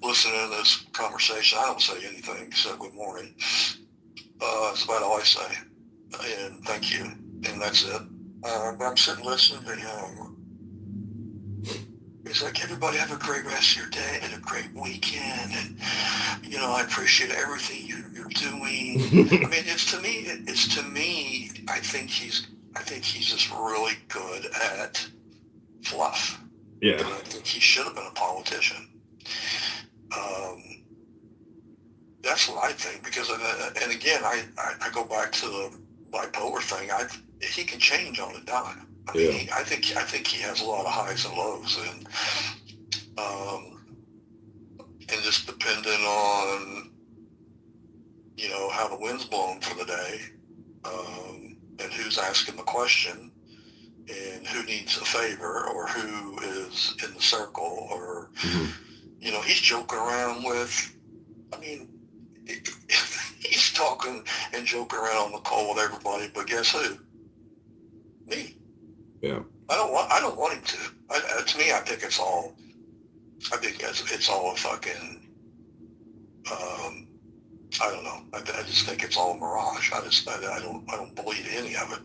listening to this conversation. I don't say anything except good morning. That's about all I say. And thank you. And that's it. But I'm sitting listening to him. He's like, everybody have a great rest of your day and a great weekend. And, I appreciate everything you're doing. I mean, it's to me, I think he's just really good at fluff. Yeah. And I think he should have been a politician. That's what I think, because, and again, I go back to the bipolar thing. He can change on a dime. I mean, I think he has a lot of highs and lows, and just depending on, how the wind's blowing for the day, and who's asking the question, and who needs a favor, or who is in the circle, or, he's joking around with, he's talking and joking around on the call with everybody, but guess who? Me. Yeah. I don't want him to. To me, I think it's all a fucking, I don't know. I just think it's all a mirage. I don't believe any of it.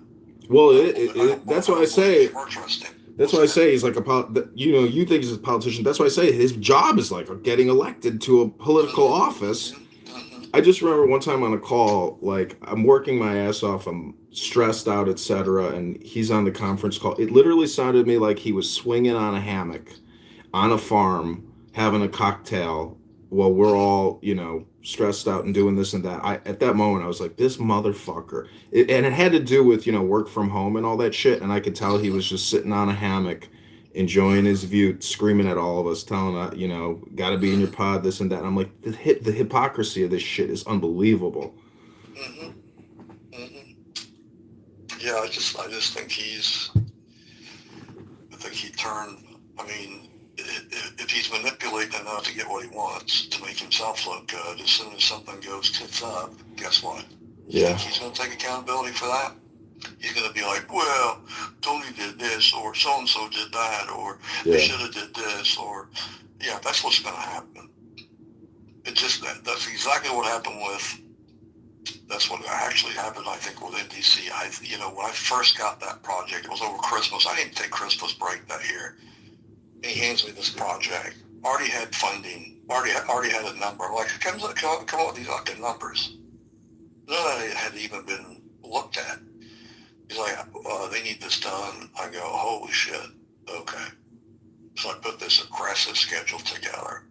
Well, that's why I say. That's why I say he's like you think he's a politician. That's why I say his job is like getting elected to a political office. I just remember one time on a call, like I'm working my ass off, I'm stressed out, etc., and he's on the conference call. It literally sounded to me like he was swinging on a hammock on a farm, having a cocktail while we're all, stressed out and doing this and that. At that moment, I was like, this motherfucker. And it had to do with, work from home and all that shit. And I could tell he was just sitting on a hammock, enjoying his view, screaming at all of us, telling us, got to be in your pod, this and that. And I'm like, the hypocrisy of this shit is unbelievable. Yeah, I just think he turned, if he's manipulating enough to get what he wants, to make himself look good, as soon as something goes tits up, guess what? You think he's going to take accountability for that? He's going to be like, well, Tony did this, or so-and-so did that, or they should have did this, or, that's what's going to happen. It just, that's exactly what happened that's what actually happened, I think, with NDC. When I first got that project, it was over Christmas. I didn't take Christmas break that year. And he hands me this project. Already had funding. Already had a number. I'm like, come up with these fucking numbers. None of it had even been looked at. He's like, they need this done. I go, holy shit. Okay. So I put this aggressive schedule together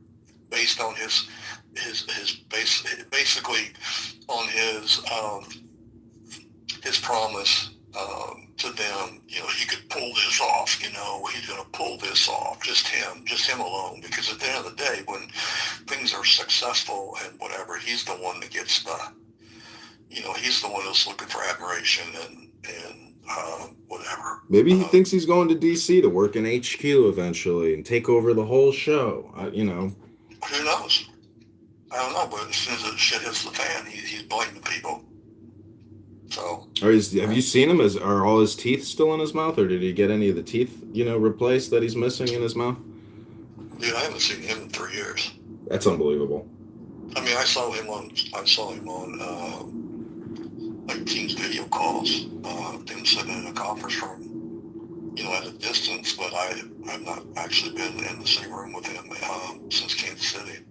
based on his basically on his promise to them. He could pull this off. He's going to pull this off. Just him alone. Because at the end of the day, when things are successful and whatever, he's the one that gets he's the one that's looking for admiration and whatever. Maybe he thinks he's going to DC to work in HQ eventually and take over the whole show. Who knows? I don't know, but as soon as the shit hits the fan, he's blaming people. So. Have you seen him? Are all his teeth still in his mouth, or did he get any of the teeth, replaced that he's missing in his mouth? Dude, I haven't seen him in 3 years. That's unbelievable. I saw him on like Teams video calls. Them sitting in a conference room, at a distance, but I've not actually been in the same room with him since Kansas City.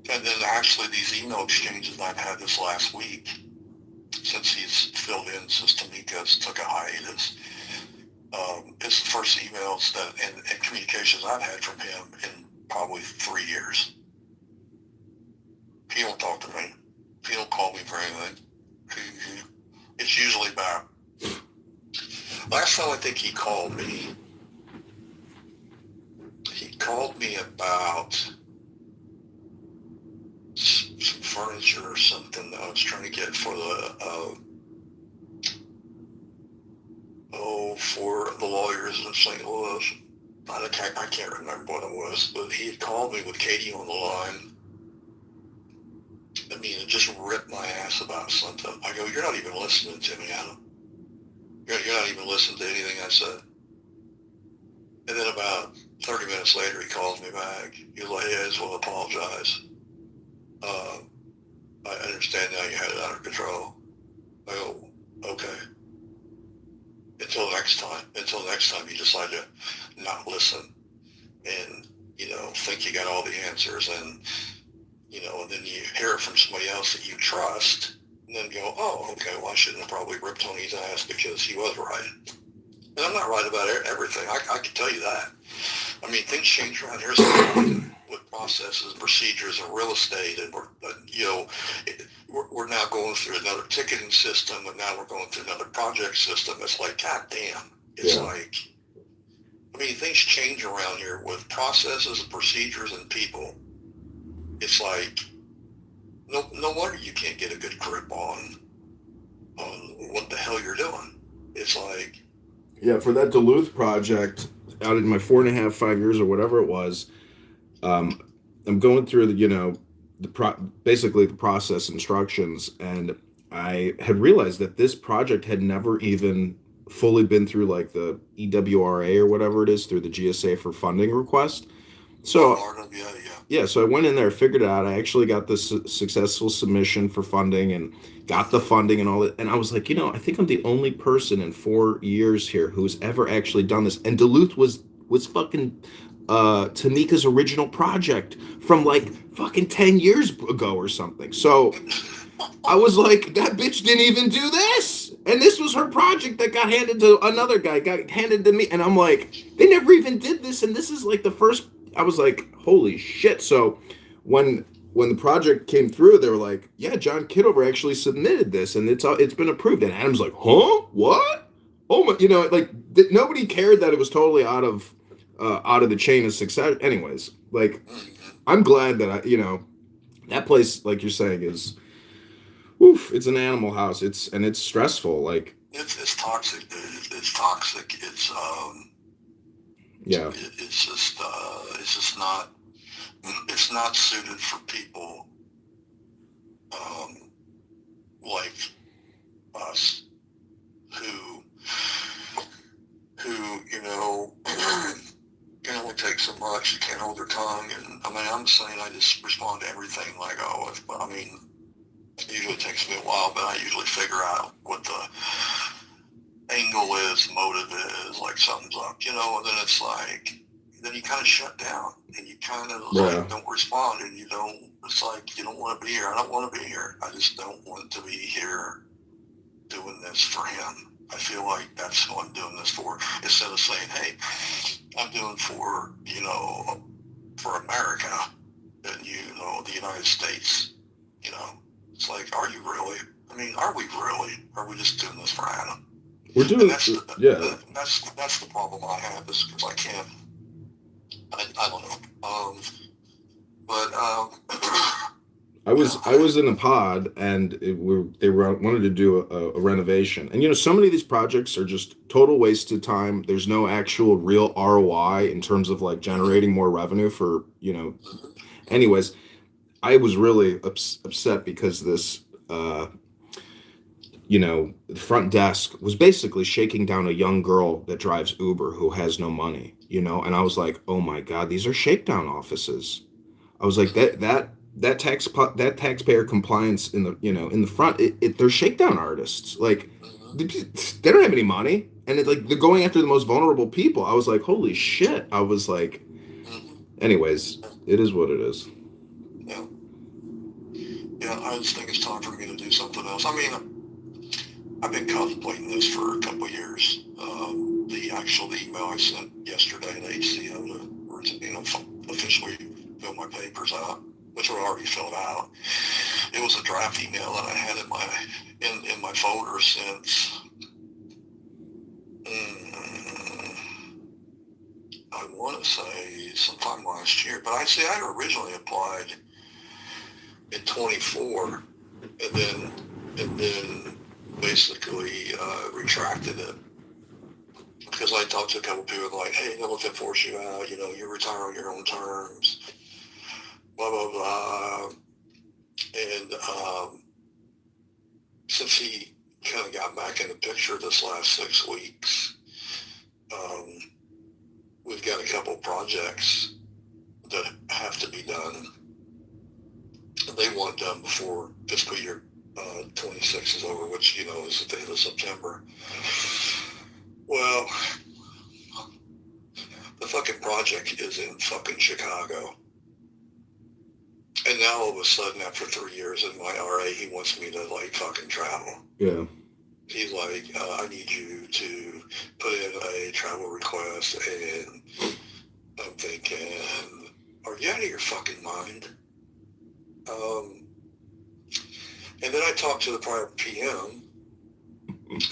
And then actually these email exchanges I've had this last week, since he's filled in, since Tamika's took a hiatus, it's the first emails and communications I've had from him in probably 3 years. He don't talk to me. He don't call me for anything. It's usually about, last time I think he called me called me about some furniture or something that I was trying to get for for the lawyers in St. Louis. I can't remember what it was, but he had called me with Katie on the line. I mean, it just ripped my ass about something. I go, you're not even listening to me, Adam. You're not even listening to anything I said. And then about 30 minutes later, he calls me back. He was like, hey, I just want to apologize. I understand now you had it under control. I go, okay. Until next time you decide to not listen and, think you got all the answers and then you hear it from somebody else that you trust and then go, oh, okay, well, I shouldn't have probably ripped Tony's ass because he was right. And I'm not right about everything. I can tell you that. I mean, things change around here with processes, procedures, and real estate, and we're now going through another ticketing system, and now we're going through another project system. It's like, god damn. It's like, I mean, things change around here with processes, procedures, and people. It's like, no wonder you can't get a good grip on what the hell you're doing. It's like, yeah, for that Duluth project, out in my 4.5, 5 years or whatever it was, I'm going through basically the process instructions, and I had realized that this project had never even fully been through like the EWRA or whatever it is, through the GSA for funding request. So so I went in there, figured it out. I actually got this successful submission for funding and got the funding and all that. And I was like, I think I'm the only person in 4 years here who's ever actually done this. And Duluth was fucking Tanika's original project from like fucking 10 years ago or something. So I was like, that bitch didn't even do this. And this was her project that got handed to another guy, got handed to me. And I'm like, they never even did this. And this is like the first. I was like, holy shit. So when the project came through, they were like, yeah, John Kitover actually submitted this and it's been approved. And Adam's like, huh? What? Oh my, nobody cared that it was totally out of the chain of success. Anyways, like, I'm glad that that place, like you're saying, is, oof, it's an animal house. It's stressful. Like, it's toxic, dude. It's toxic. It's yeah. It's just not. It's not suited for people like us who can only take so much. You can't hold their tongue, and I mean, I'm saying I just respond to everything like always. But I mean, it usually takes me a while, but I usually figure out what the angle is, motive is, like something's up, and then it's like, then you kind of shut down and you kind of like don't respond, and it's like, you don't want to be here. I don't want to be here. I just don't want to be here doing this for him. I feel like that's who I'm doing this for, instead of saying, hey, I'm doing for America and, the United States, it's like, are you really? I mean, are we really? Are we just doing this for Adam? We're doing that's the problem I have, is because I can't. I don't know. I was in a pod, and they wanted to do a renovation, and so many of these projects are just total waste of time. There's no actual real ROI in terms of like generating more revenue for Anyways, I was really upset because this. The front desk was basically shaking down a young girl that drives Uber who has no money, and I was like, oh my God, these are shakedown offices. I was like, that taxpayer compliance in the front, they're shakedown artists. Like, they don't have any money, and it's like they're going after the most vulnerable people. I was like, holy shit. I was like, anyways, it is what it is. Yeah, I just think it's time for me to do something else. I mean, I've been contemplating this for a couple of years. The email I sent yesterday to HCO to officially fill my papers out, which were already filled out. It was a draft email that I had in my folder since I want to say sometime last year. But I had originally applied in 24, and then basically retracted it because I talked to a couple people like, hey, they're looking to force you out. You retire on your own terms. Blah blah blah. And since he kind of got back in the picture this last 6 weeks, we've got a couple projects that have to be done. They want done before fiscal year 26 is over, which, is at the end of September. Well, the fucking project is in fucking Chicago. And now all of a sudden, after 3 years in my RA, he wants me to like fucking travel. Yeah. He's like, I need you to put in a travel request, and I'm thinking, are you out of your fucking mind? And then I talked to the prior PM,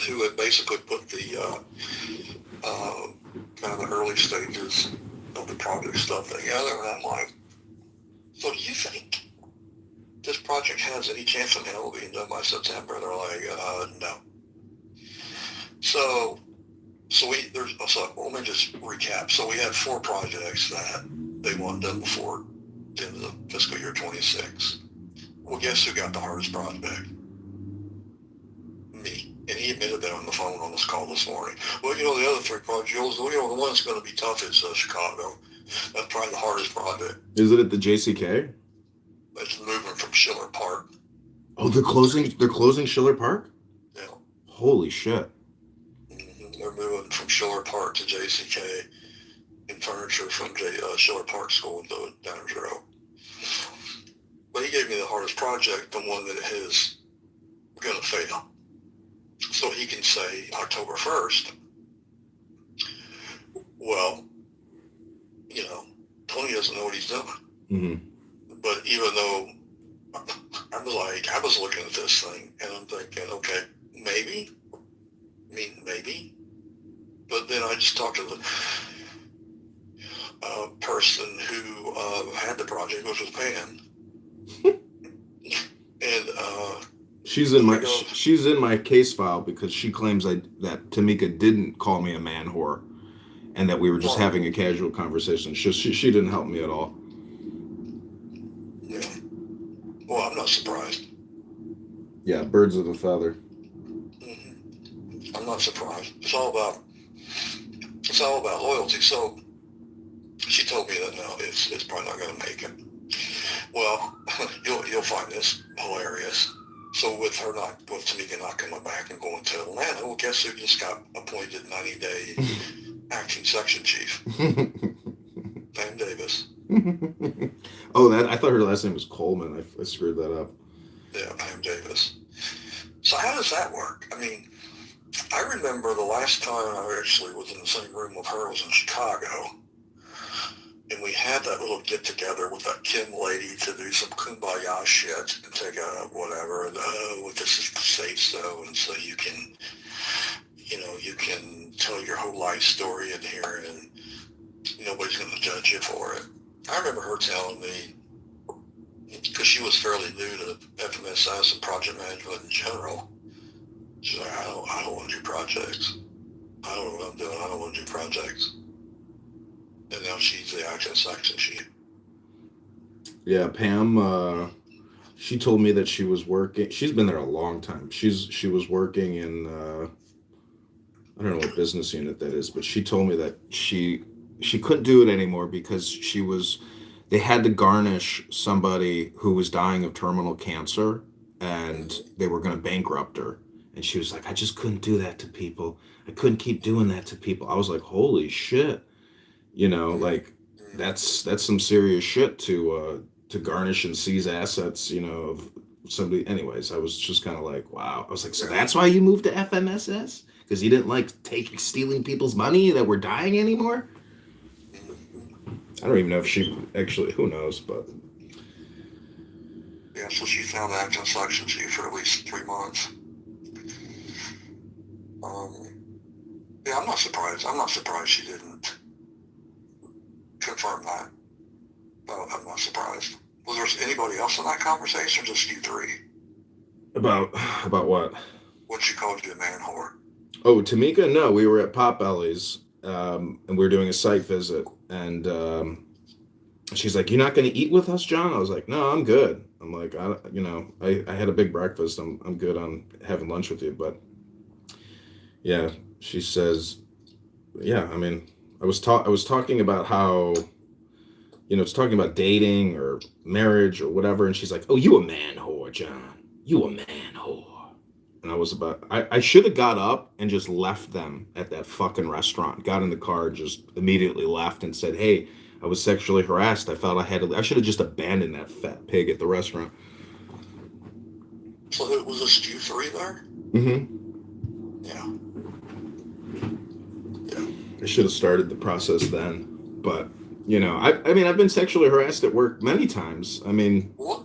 who had basically put the kind of the early stages of the project stuff together, and I'm like, so do you think this project has any chance of hell being done by September? They're like, no. So let me just recap. So we had 4 projects that they want done before the end of the fiscal year 26. Well, guess who got the hardest project? Me. And he admitted that on the phone on this call this morning. Well, the other 3 projects, the one that's going to be tough is Chicago. That's probably the hardest project. Is it at the JCK? It's moving from Schiller Park. Oh, they're closing Schiller Park? Yeah. Holy shit. Mm-hmm. They're moving from Schiller Park to JCK and furniture from Schiller Park School into Downers Row. But he gave me the hardest project, the one that is going to fail. So he can say October 1st, well, Tony doesn't know what he's doing. Mm-hmm. But even though I was looking at this thing and I'm thinking, okay, maybe. But then I just talked to the person who had the project, which was Pam. And she's in my case file because she claims that Tamika didn't call me a man whore, and that we were just having a casual conversation. She didn't help me at all. Yeah. Well, I'm not surprised. Yeah, birds of a feather. Mm-hmm. I'm not surprised. It's all about loyalty. So she told me that no, it's probably not going to make it. Well, you'll find this hilarious. So with Tamika not coming back and going to Atlanta, well, guess who just got appointed 90-day acting section chief? Pam Davis. Oh, I thought her last name was Coleman. I screwed that up. Yeah, Pam Davis. So how does that work? I mean, I remember the last time I actually was in the same room with her was in Chicago. And we had that little get together with that Kim lady to do some kumbaya shit and take a whatever, and this is to say so, and so you can tell your whole life story in here, and nobody's going to judge you for it. I remember her telling me, because she was fairly new to FMSS and project management in general, she's like, I don't want to do projects. I don't know what I'm doing. I don't want to do projects. And now she's the acting section chief. Yeah, Pam, she told me that she was working. She's been there a long time. She was working in, I don't know what business unit that is, but she told me that she couldn't do it anymore because they had to garnish somebody who was dying of terminal cancer, and they were going to bankrupt her. And she was like, I just couldn't do that to people. I couldn't keep doing that to people. I was like, holy shit. Like that's some serious shit to garnish and seize assets, of somebody. Anyways, I was just kind of like, wow. I was like, so that's why you moved to FMSS? Because you didn't like stealing people's money that were dying anymore? I don't even know if she actually, who knows, but. Yeah, so she found acting section chief for at least 3 months. Yeah, I'm not surprised. I'm not surprised she didn't confirm that. But I'm not surprised. Was there anybody else in that conversation, or just you three? About what? What she called you a man whore? Oh, Tamika? No, we were at Potbelly's, and we were doing a site visit, and she's like, "You're not going to eat with us, John?" I was like, "No, I'm good." I'm like, I had a big breakfast. I'm good on having lunch with you, but yeah, she says, yeah. I mean, I was talking about how, it's talking about dating or marriage or whatever, and she's like, "Oh, you a man whore, John. You a man whore." And I should have got up and just left them at that fucking restaurant. Got in the car and just immediately left and said, "Hey, I was sexually harassed. I felt I should have just abandoned that fat pig at the restaurant." So it was just you three there? Mm-hmm. Yeah. I should have started the process then. But, I mean, I've been sexually harassed at work many times. I mean, Let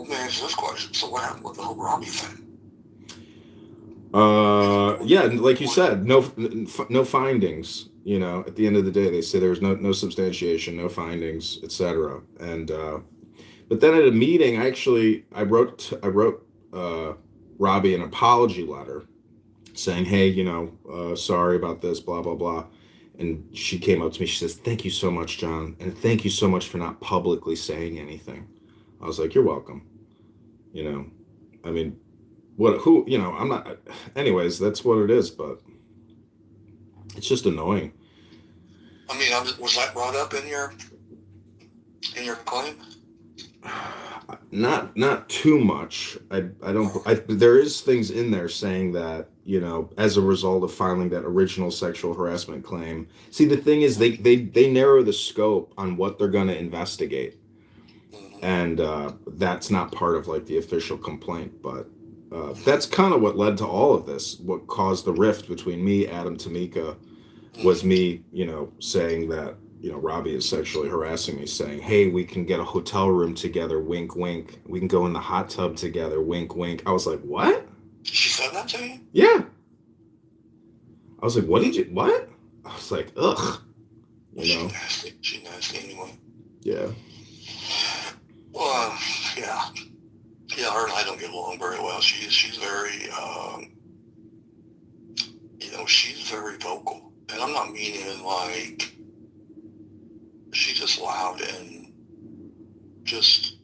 me answer this question. So what happened with the whole Robbie thing? yeah, like you said, no findings. At the end of the day, they say there was no substantiation, no findings, etc. And but then at a meeting, I wrote Robbie an apology letter saying, "Hey, sorry about this, blah blah blah." And she came up to me. She says, "Thank you so much, John, and thank you so much for not publicly saying anything." I was like, "You're welcome." I mean, I'm not. Anyways, that's what it is. But it's just annoying. I mean, was that brought up in your claim? Not too much. I don't. There is things in there saying that as a result of filing that original sexual harassment claim. See, the thing is, they narrow the scope on what they're going to investigate, and that's not part of like the official complaint. But that's kind of what led to all of this. What caused the rift between me, Adam, Tamika, was me, saying that, Robbie is sexually harassing me, saying, "Hey, we can get a hotel room together, wink, wink. We can go in the hot tub together, wink, wink." I was like, "What?" She said that to you? Yeah. I was like, what? I was like, ugh. She nasty anyway. Yeah. Well, yeah. Yeah, her and I don't get along very well. She's very, she's very vocal. And I'm not meaning like she's just loud and just,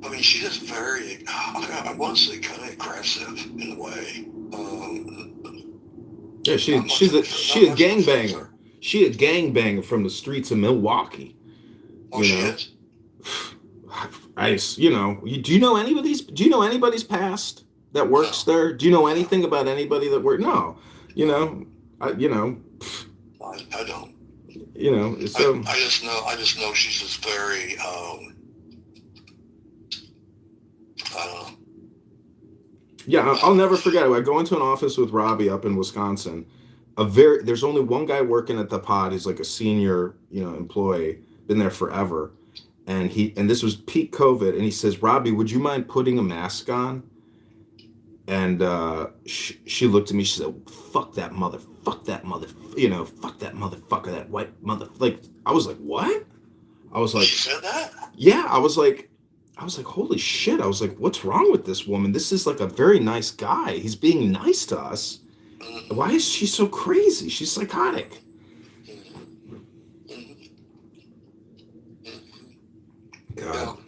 I mean, she's just very, I want to say kind of aggressive in a way. Yeah, she a gangbanger. She a gangbanger from the streets of Milwaukee. Oh, she is? Do you know anybody's? Do you know anybody's past that works there? Do you know anything about anybody that works? No, I don't. So I just know she's just very, I don't know. Yeah, I'll never forget it. I go into an office with Robbie up in Wisconsin. There's only one guy working at the pod. He's like a senior, employee, been there forever. And this was peak COVID, and he says, "Robbie, would you mind putting a mask on?" And she looked at me. She said, fuck that motherfucker, fuck that motherfucker, that white mother. Like, I was like, what? I was like, she said that? Yeah, I was like, holy shit. I was like, what's wrong with this woman? This is like a very nice guy. He's being nice to us. Why is she so crazy? She's psychotic. God.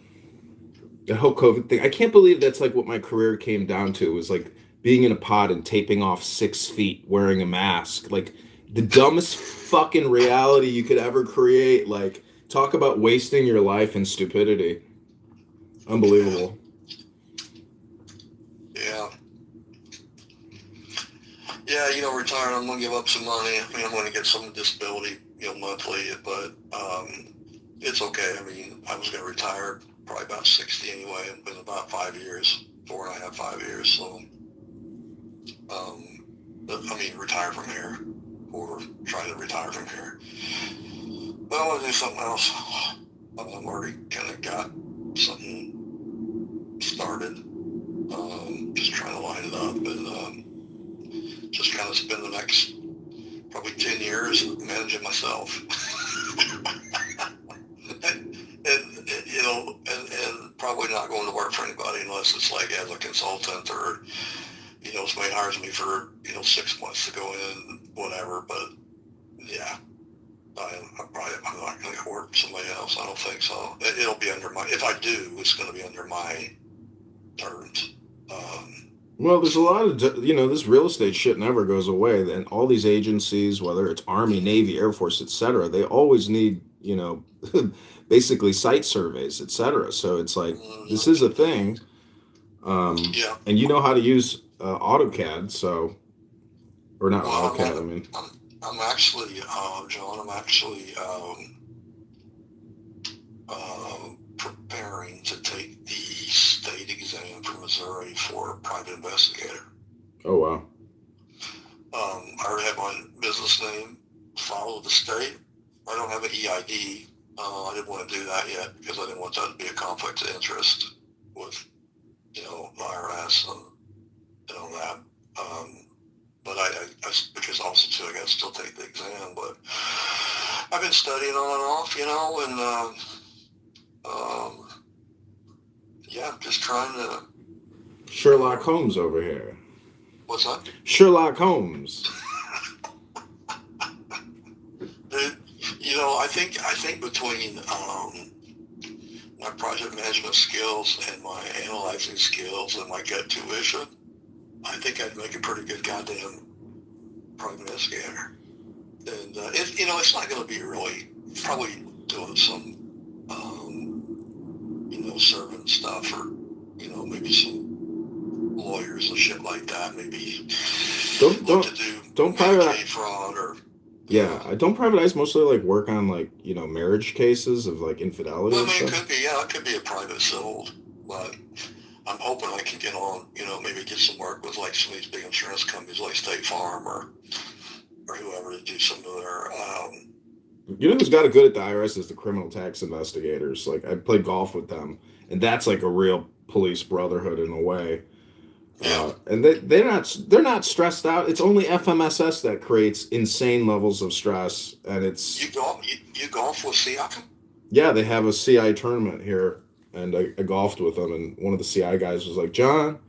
The whole COVID thing. I can't believe that's like what my career came down to, was like being in a pod and taping off 6 feet wearing a mask. Like the dumbest fucking reality you could ever create. Like, talk about wasting your life and stupidity. Unbelievable. Yeah. Yeah, retired, I'm going to give up some money. I mean, I'm going to get some disability, monthly, but it's okay. I mean, I was going to retire probably about 60 anyway, in about 5 years, 4.5, 5 years. So, retire from here, or try to retire from here. But I want to do something else. I've already kind of got something started. Just trying to line it up and just kind of spend the next probably 10 years managing myself. And probably not going to work for anybody unless it's like as a consultant or, somebody hires me for, 6 months to go in, whatever. But yeah, I'm not going to work for somebody else. I don't think so. It'll be under if I do, it's going to be under my terms. Well, there's a lot of, this real estate shit never goes away. And all these agencies, whether it's Army, Navy, Air Force, etc., they always need, basically site surveys, etc. So it's like, this is a thing. Yeah. And you know how to use AutoCAD, so, or not Well, AutoCAD, I mean. I'm actually, John, preparing to take the state exam for Missouri for private investigator. Oh, wow. I already have my business name filed with the state. I don't have an EID. I didn't want to do that yet because I didn't want that to be a conflict of interest with, the IRS and all that. But I because also too, I got to still take the exam. But I've been studying on and off, and yeah, just trying to. Sherlock Holmes over here. What's that? Sherlock Holmes. I think between my project management skills and my analyzing skills and my gut tuition, I think I'd make a pretty good goddamn private investigator. And it's not going to be really probably doing some serving stuff or maybe some lawyers and shit like that. Maybe don't privatize fraud or. Yeah, I don't privatize. Mostly like work on like marriage cases of like infidelity. Well, I mean, it could be a private civil, but I'm hoping I can get on, maybe get some work with like some of these big insurance companies like State Farm or whoever to do some of their. Who's got it good at the IRS is the criminal tax investigators. Like I played golf with them, and that's like a real police brotherhood in a way. Yeah. And they're not stressed out. It's only FMSS that creates insane levels of stress, and it's you golf with CI? Yeah, they have a CI tournament here, and I golfed with them, and one of the CI guys was like, John,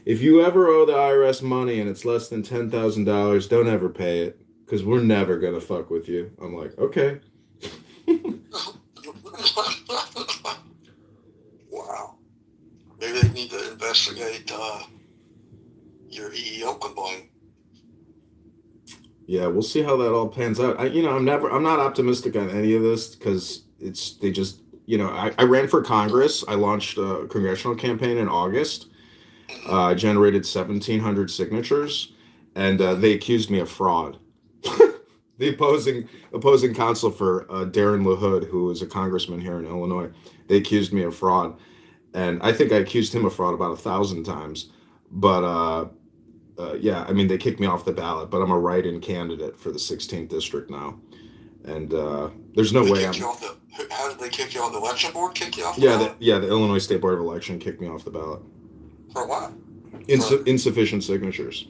if you ever owe the IRS money and it's less than $10,000, don't ever pay it because we're never gonna fuck with you. I'm like, okay. Wow. Maybe they need to investigate your EEO complaint. Yeah, we'll see how that all pans out. I'm not optimistic on any of this because I ran for Congress. I launched a congressional campaign in August. I generated 1,700 signatures, and they accused me of fraud. The opposing counsel for Darren LaHood, who is a congressman here in Illinois, they accused me of fraud, and I think I accused him of fraud about 1,000 times. But yeah, I mean, they kicked me off the ballot, but I'm a write-in candidate for the 16th district now, and there's no way I'm. How did they kick you off the election board? Kick you off? The Illinois State Board of Election kicked me off the ballot. For what? Insufficient signatures.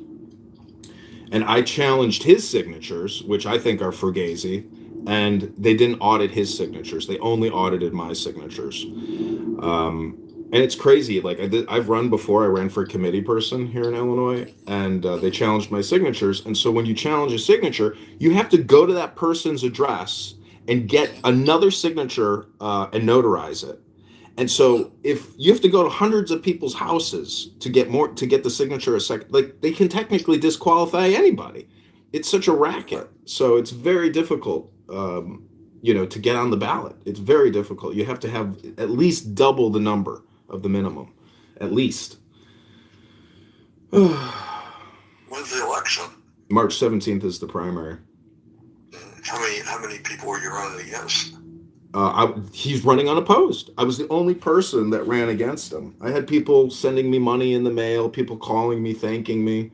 And I challenged his signatures, which I think are fugazi, and they didn't audit his signatures. They only audited my signatures. And it's crazy. Like I've run before. I ran for a committee person here in Illinois, and they challenged my signatures. And so when you challenge a signature, you have to go to that person's address and get another signature and notarize it. And so if you have to go to hundreds of people's houses to get the signature a second, like they can technically disqualify anybody. It's such a racket. So it's very difficult, to get on the ballot. It's very difficult. You have to have at least double the number of the minimum, at least. When's the election? March 17th is the primary. How many people were you running against? He's running unopposed. I was the only person that ran against him. I had people sending me money in the mail, people calling me, thanking me.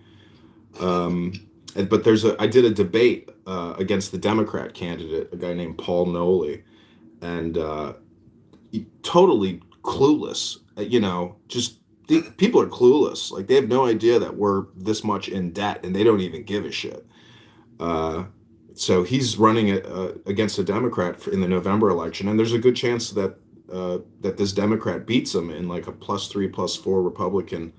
But I did a debate against the Democrat candidate, a guy named Paul Noley, and totally clueless. People are clueless. Like they have no idea that we're this much in debt, and they don't even give a shit. So he's running against a Democrat in the November election, and there's a good chance that that this Democrat beats him in like a +3, +4 Republican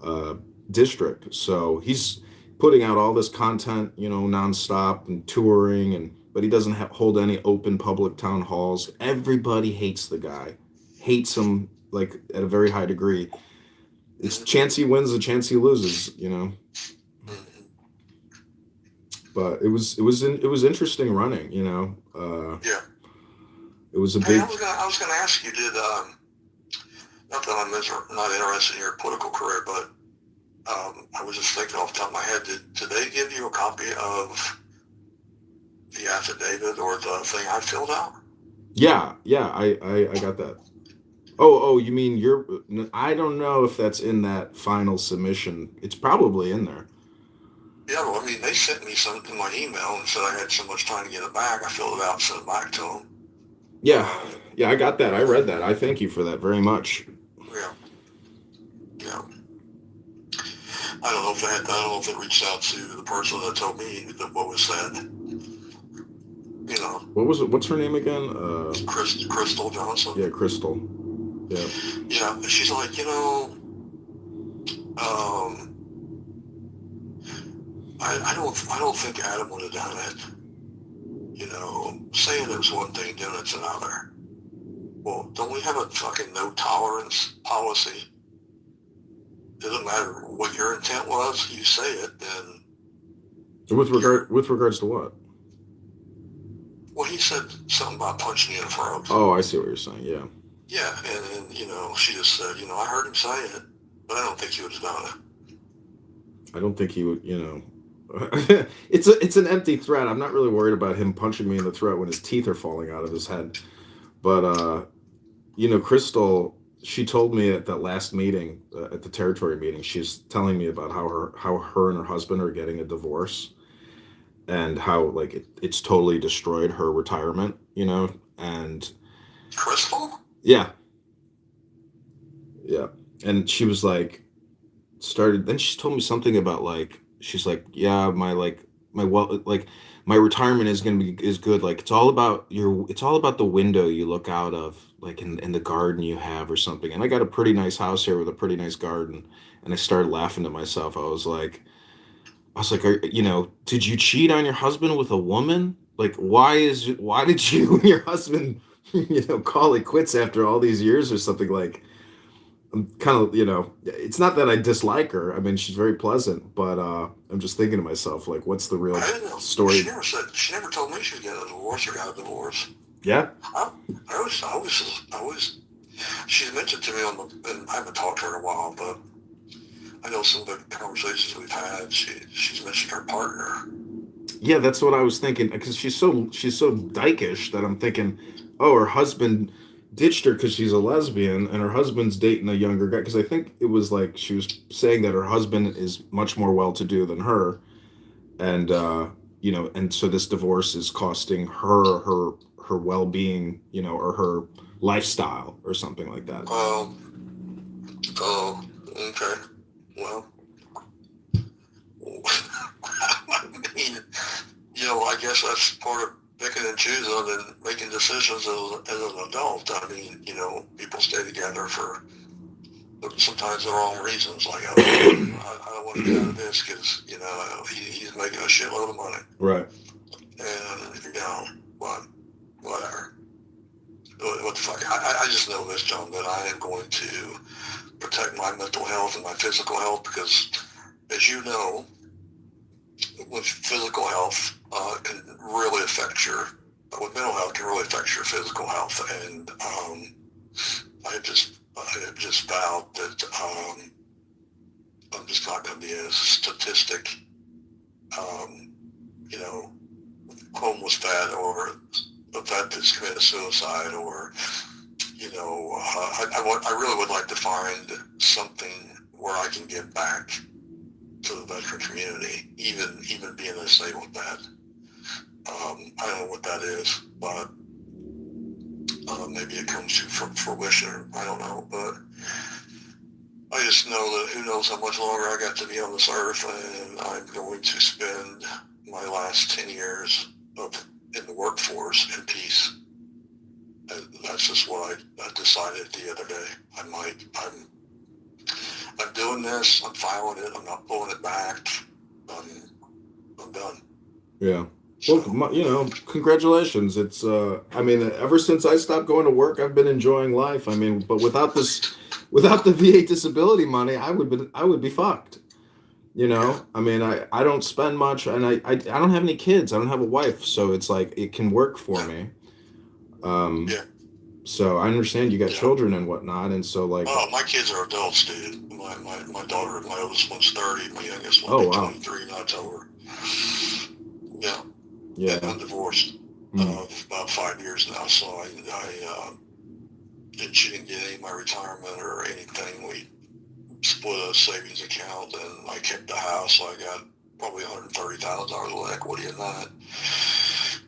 uh, district. So he's putting out all this content, nonstop and touring, and but he doesn't hold any open public town halls. Everybody hates the guy, hates him like at a very high degree. It's chance he wins, a chance he loses. But it was interesting running. Yeah. It was a Hey, big. I was gonna ask you, did not that I'm not interested in your political career, but I was just thinking off the top of my head, did they give you a copy of the affidavit or the thing I filled out? Yeah, I got that. Oh, you mean I don't know if that's in that final submission. It's probably in there. Yeah, well, I mean, they sent me something in my email and said I had so much time to get it back. I filled it out and sent it back to them. Yeah, I got that. I read that. I thank you for that very much. Yeah, yeah. I don't know if it reached out to the person that told me that what was said. What was it? What's her name again? Crystal Johnson. Yeah, Crystal. Yeah. Yeah, she's like, I don't think Adam would have done it. Saying it was one thing, doing it's another. Well, don't we have a fucking no tolerance policy? Doesn't matter what your intent was, you say it, then. With regards to what? Well, he said something about punching you in the throat. Oh, I see what you're saying. Yeah. Yeah, and she just said, I heard him say it, but I don't think he would have done it. I don't think he would. It's an empty threat. I'm not really worried about him punching me in the throat when his teeth are falling out of his head. But Crystal, she told me at that last meeting, at the territory meeting, she's telling me about how her and her husband are getting a divorce, and how like it's totally destroyed her retirement. And Crystal? Yeah. And she was like, then she told me something about like, she's like, yeah, my retirement is good. Like it's all about the window you look out of, like in the garden you have or something. And I got a pretty nice house here with a pretty nice garden. And I started laughing to myself. I was like, did you cheat on your husband with a woman? Like, why did you and your husband, call it quits after all these years or something? Like, I'm kind of, it's not that I dislike her. I mean, she's very pleasant, but I'm just thinking to myself, like, what's the real story? She never told me she was getting a divorce or got a divorce. Yeah. I was. She's mentioned to me and I haven't talked to her in a while, but I know some of the conversations we've had. She's mentioned her partner. Yeah, that's what I was thinking, because she's so dykish that I'm thinking, oh, her husband ditched her because she's a lesbian, and her husband's dating a younger guy. Because I think it was like she was saying that her husband is much more well-to-do than her, and and so this divorce is costing her well-being, or her lifestyle or something like that. Oh, okay. Well, I mean, I guess that's part of picking and choosing and making decisions as an adult. I mean, people stay together for sometimes the wrong reasons. Like, I don't want to get out of this because, he's making a shitload of money. Right. And, but whatever. What the fuck? I just know this, John, that I am going to protect my mental health and my physical health because, as you know, with physical health can really affect with mental health can really affect your physical health. And I have just vowed that I'm just not going to be a statistic, homeless vet or a vet that's committed suicide or, I really would like to find something where I can give back to the veteran community, even being a disabled vet. I don't know what that is, but maybe it comes to fruition. I don't know, but I just know that who knows how much longer I got to be on this earth, and I'm going to spend my last 10 years of in the workforce in peace. And that's just what I decided the other day. I'm doing this. I'm filing it. I'm not pulling it back. I'm, I'm done. Yeah. Well, So, congratulations. It's I mean, ever since I stopped going to work, I've been enjoying life. I mean, but without the VA disability money, I would be fucked. yeah, I mean, I don't spend much, and I don't have any kids. I don't have a wife, so it's like it can work for yeah, me. Um, yeah, so I understand you got yeah. children and whatnot, and so like, Oh, my kids are adults, dude. My daughter, my oldest one's 30. My youngest one will oh be wow, 23 in October. Yeah, and yeah, I'm divorced mm, about 5 years now, so she didn't get any of my retirement or anything. We split a savings account, and I kept the house, so I got probably $130,000 of equity in that.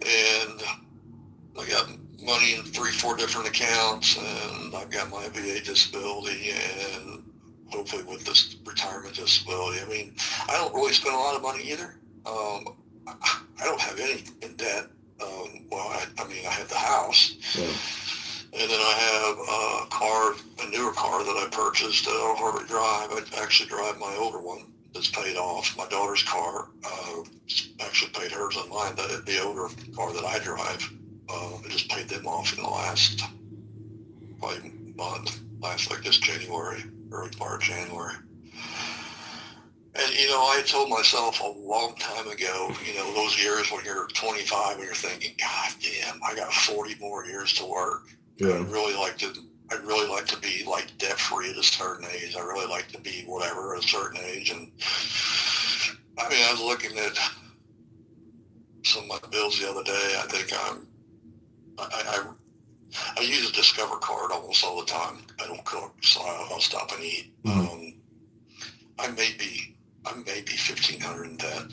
And I got money in 3, 4 different accounts, and I've got my VA disability, and hopefully with this retirement disability. I mean, I don't really spend a lot of money either. I don't have any in debt. Well, I mean, I have the house, yeah, and then I have a newer car that I purchased that I don't hardly drive. I actually drive my older one that's paid off. My daughter's car, actually paid hers on mine. The older car that I drive, I just paid them off in the last probably month, like this January, early part of January. And I told myself a long time ago, those years when you're 25 and you're thinking, God damn, I got 40 more years to work. And yeah, I'd really like to be like debt free at a certain age. I really like to be whatever at a certain age. And I mean, I was looking at some of my bills the other day. I think I use a Discover card almost all the time. I don't cook, so I'll stop and eat. mm, I may be 1,500 in debt,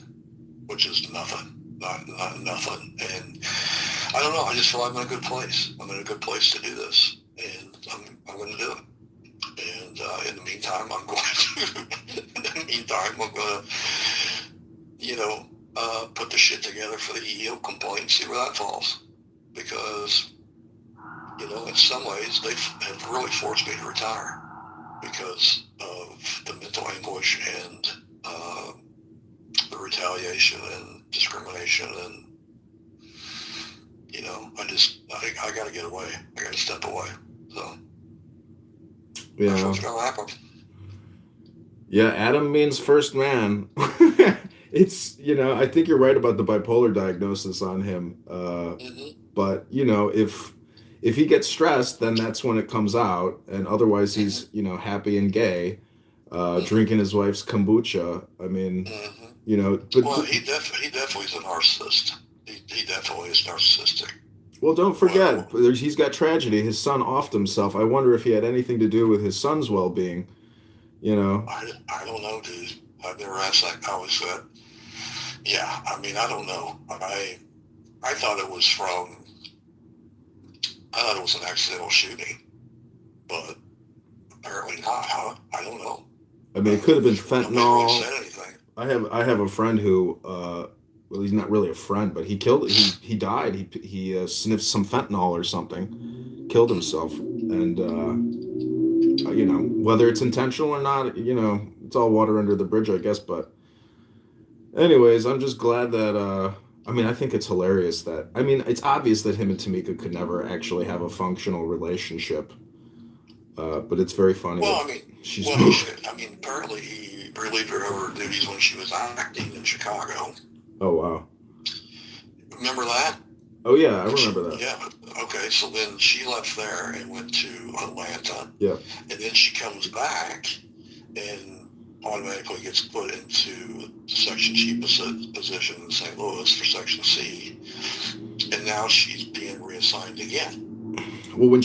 which is nothing, not nothing. And I don't know. I just feel I'm in a good place. I'm in a good place to do this, and I'm going to do it. And in the meantime, I'm going to. In the meantime, I'm going to, put the shit together for the EEO complaint and see where that falls. Because in some ways, they have really forced me to retire because of the mental anguish and the retaliation and discrimination. And I got to get away. I got to step away. So that's yeah, what's going to happen. yeah. Adam means first man. It's I think you're right about the bipolar diagnosis on him. Mm-hmm. But if he gets stressed, then that's when it comes out, and otherwise Mm-hmm. he's happy and gay, Mm-hmm. drinking his wife's kombucha. I mean, Mm-hmm. but Well, he definitely is a narcissist. He definitely is narcissistic. well, don't Well, forget, he's got tragedy. His son offed himself. I wonder if he had anything to do with his son's well-being. You know, I don't know, dude. I've never asked that. I was yeah. I mean, I don't know. I thought it was from. I thought it was an accidental shooting, but apparently not. Huh? I don't know. I mean, it could have been Nobody really fentanyl. said anything. I have a friend who, well, he's not really a friend, but he died. He sniffed some fentanyl or something, killed himself, and whether it's intentional or not, it's all water under the bridge, I guess. But anyways, I'm just glad that. I mean, I think it's hilarious that. I mean, it's obvious that him and Tamika could never actually have a functional relationship. But it's very funny that Well, I mean, she's well, he moved. should. I mean, apparently he relieved her of her duties when she was acting in Chicago. Oh wow. Remember that? Oh yeah, I And remember that. yeah, okay. So then she left there and went to Atlanta, Yeah. and then she comes back and automatically gets put into Section C position in St. Louis for Section C, and now she's being reassigned again. Well, when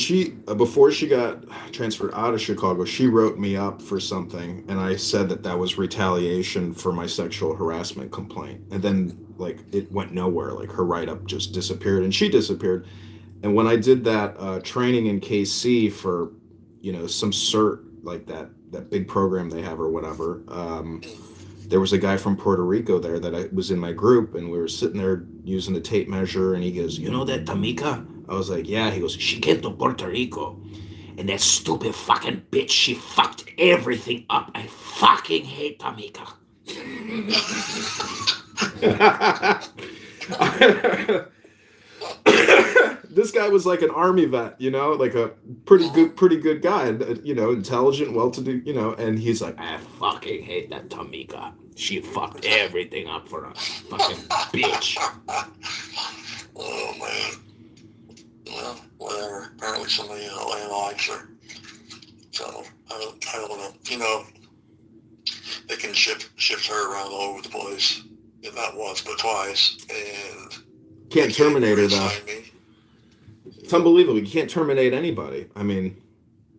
before she got transferred out of Chicago, she wrote me up for something, and I said that that was retaliation for my sexual harassment complaint. And then, like, it went nowhere. Like, her write up just disappeared, and she disappeared. And when I did that training in KC for, some cert, like that big program they have or whatever, there was a guy from Puerto Rico there that I was in my group, and we were sitting there using a tape measure, and he goes, "You know that Tamika?" I was like, "Yeah." He goes, "She came to Puerto Rico, and that stupid fucking bitch, she fucked everything up. I fucking hate Tamika." This guy was like an army vet, like a pretty good guy, intelligent, well-to-do, and he's like, "I fucking hate that Tamika. She fucked everything up for us. Fucking bitch." Oh man. Well, whatever. Apparently somebody in LA likes her. So I don't know. They can shift her around all over the place. Not once, but twice, and Can't terminate her though. Me. It's unbelievable. You can't terminate anybody. I mean,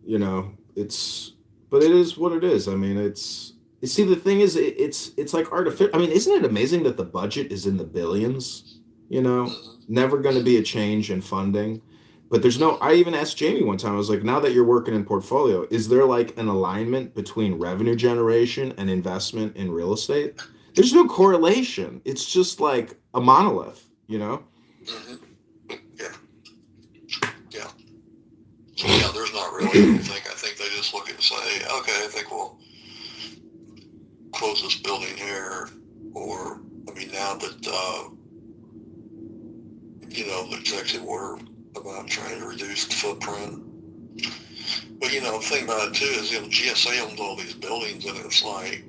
but it is what it is. I mean, you see, the thing is, it's like artificial. I mean, isn't it amazing that the budget is in the billions? Never going to be a change in funding. But there's no, I even asked Jamie one time, I was like, now that you're working in portfolio, is there like an alignment between revenue generation and investment in real estate? There's no correlation. It's just like a monolith, Mm-hmm. Yeah, there's not really, I don't think. I think they just look and say, okay, I think we'll close this building here, or, now that, the executive order about trying to reduce the footprint. But, the thing about it, too, is, GSA owns all these buildings, and it's like,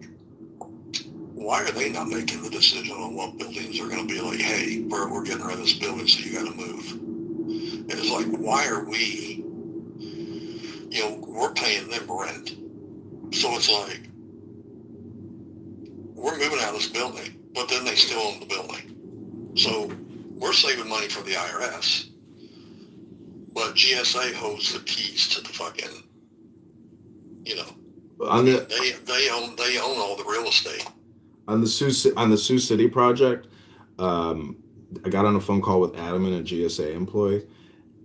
why are they not making the decision on what buildings are going to be like, hey, we're getting rid of this building, so you got to move? And it's like, why are we, we're paying them rent. So it's like, we're moving out of this building, but then they still own the building. So we're saving money for the IRS, but GSA holds the keys to the fucking, they own all the real estate. On the Sioux City project, I got on a phone call with Adam and a GSA employee,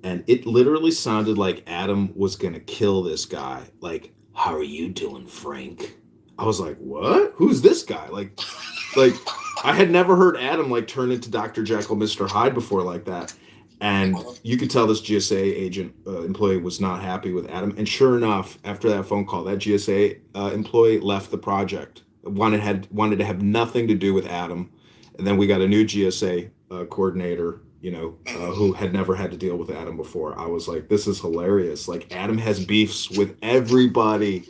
and it literally sounded like Adam was gonna kill this guy. Like, "How are you doing, Frank?" I was like, "What? Who's this guy?" Like I had never heard Adam like turn into Dr. Jekyll, Mr. Hyde before like that. And you could tell this GSA agent employee was not happy with Adam. And sure enough, after that phone call, that GSA employee left the project. Wanted to have nothing to do with Adam. And then we got a new GSA coordinator, who had never had to deal with Adam before. I was like, this is hilarious. Like, Adam has beefs with everybody.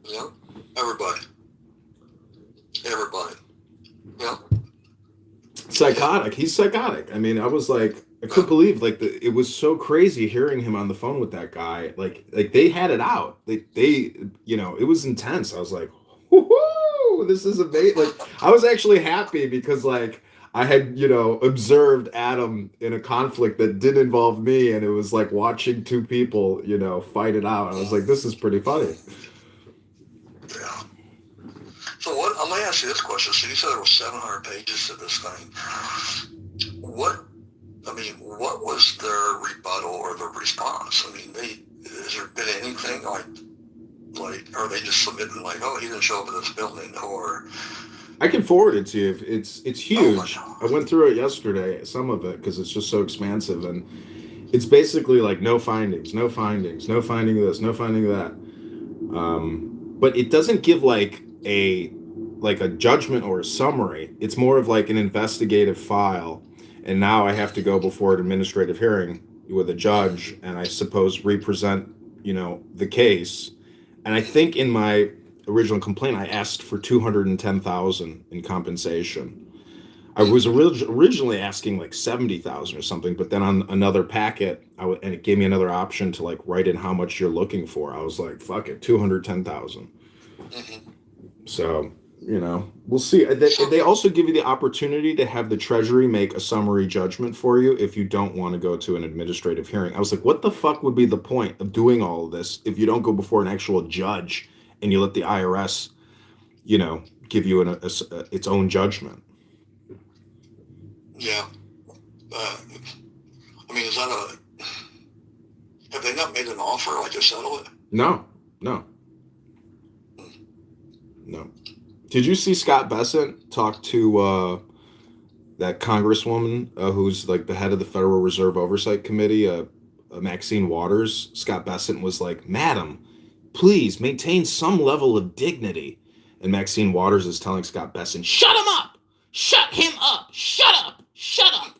Yeah, everybody. Yeah. Psychotic. He's psychotic. I mean, I was like, I couldn't believe it was so crazy hearing him on the phone with that guy. Like they had it out. They it was intense. I was like, whoo, this is amazing. Like, I was actually happy because like I had, observed Adam in a conflict that did involve me, and it was like watching two people, fight it out. I was like, this is pretty funny. Yeah. So I'm going to ask you this question. So you said there were 700 pages to this thing. What was their rebuttal or the response? Has there been anything like, are they just submitting like, oh, he didn't show up at this building, or? I can forward it to you. It's huge. I went through it yesterday, some of it, because it's just so expansive, and it's basically like no findings, no finding this, no finding that. But it doesn't give like a judgment or a summary. It's more of like an investigative file. And now I have to go before an administrative hearing with a judge, and I suppose represent, the case. And I think in my original complaint, I asked for $210,000 in compensation. I was originally asking like $70,000 or something, but then on another packet, and it gave me another option to like write in how much you're looking for. I was like, fuck it, $210,000. Mm-hmm. So, we'll see. They also give you the opportunity to have the Treasury make a summary judgment for you if you don't want to go to an administrative hearing. I was like, what the fuck would be the point of doing all of this if you don't go before an actual judge and you let the IRS, give you its own judgment? Yeah. Is that have they not made an offer like to settle it? No. Did you see Scott Bessent talk to that congresswoman who's like the head of the Federal Reserve Oversight Committee, Maxine Waters? Scott Bessent was like, "Madam, please maintain some level of dignity." And Maxine Waters is telling Scott Bessent, "Shut him up! Shut him up! Shut up! Shut up!"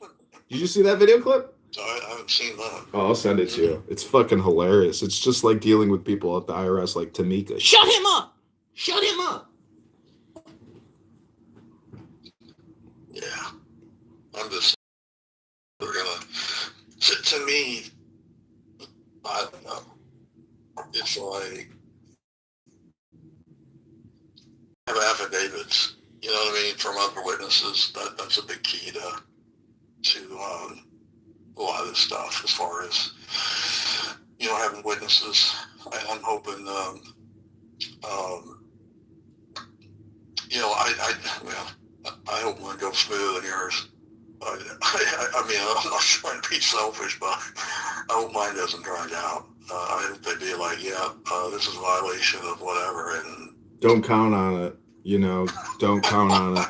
Did you see that video clip? I haven't seen that. Oh, I'll send it to you. It's fucking hilarious. It's just like dealing with people at the IRS like Tamika. Shut him up! Shut him up! Yeah, I'm just. They're gonna. To me, I don't know. It's like have affidavits. You know what I mean from other witnesses. That's a big key to a lot of this stuff as far as having witnesses. I'm hoping. I hope mine goes smoother than yours. I mean, I'm not trying to be selfish, but I hope mine doesn't drag out. I hope they be like, this is a violation of whatever, and don't count on it. Don't count on it.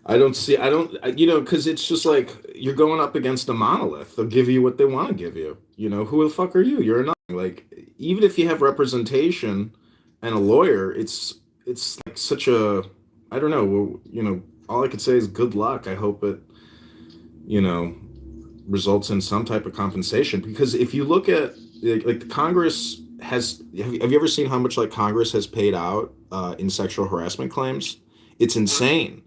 Because it's just like you're going up against a monolith. They'll give you what they want to give you. Who the fuck are you? You're nothing. Like, even if you have representation and a lawyer, it's like such a, I don't know. All I could say is good luck. I hope it, you know, results in some type of compensation. Because if you look at like the Congress have you ever seen how much like Congress has paid out in sexual harassment claims? It's insane.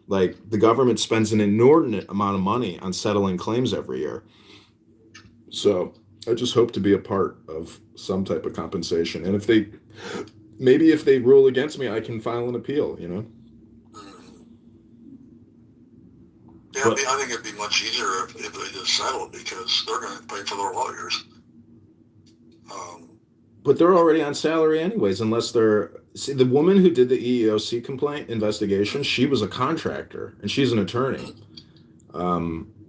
Like the government spends an inordinate amount of money on settling claims every year. So I just hope to be a part of some type of compensation. And if they rule against me, I can file an appeal. Yeah, But I think it'd be much easier if they just settled because they're going to pay for their lawyers. but they're already on salary anyways, unless they're see the woman who did the EEOC complaint investigation. She was a contractor and she's an attorney.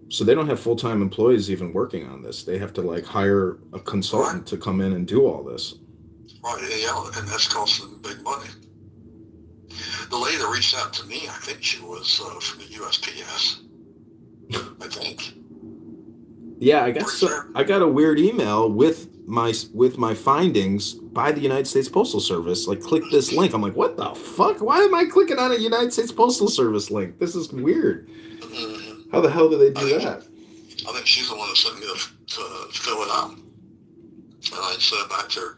So they don't have full-time employees even working on this. They have to like hire a consultant Right. to come in and do all this. Right, yeah, and that's costing big money. The lady that reached out to me, I think she was from the USPS. I think. Yeah, I guess Pretty so. sure. I got a weird email with my findings by the United States Postal Service. Like, click this link. I'm like, what the fuck? Why am I clicking on a United States Postal Service link? This is weird. Mm-hmm. How the hell do they do that? I think she's the one that sent me to fill it out. And I sent it back to her.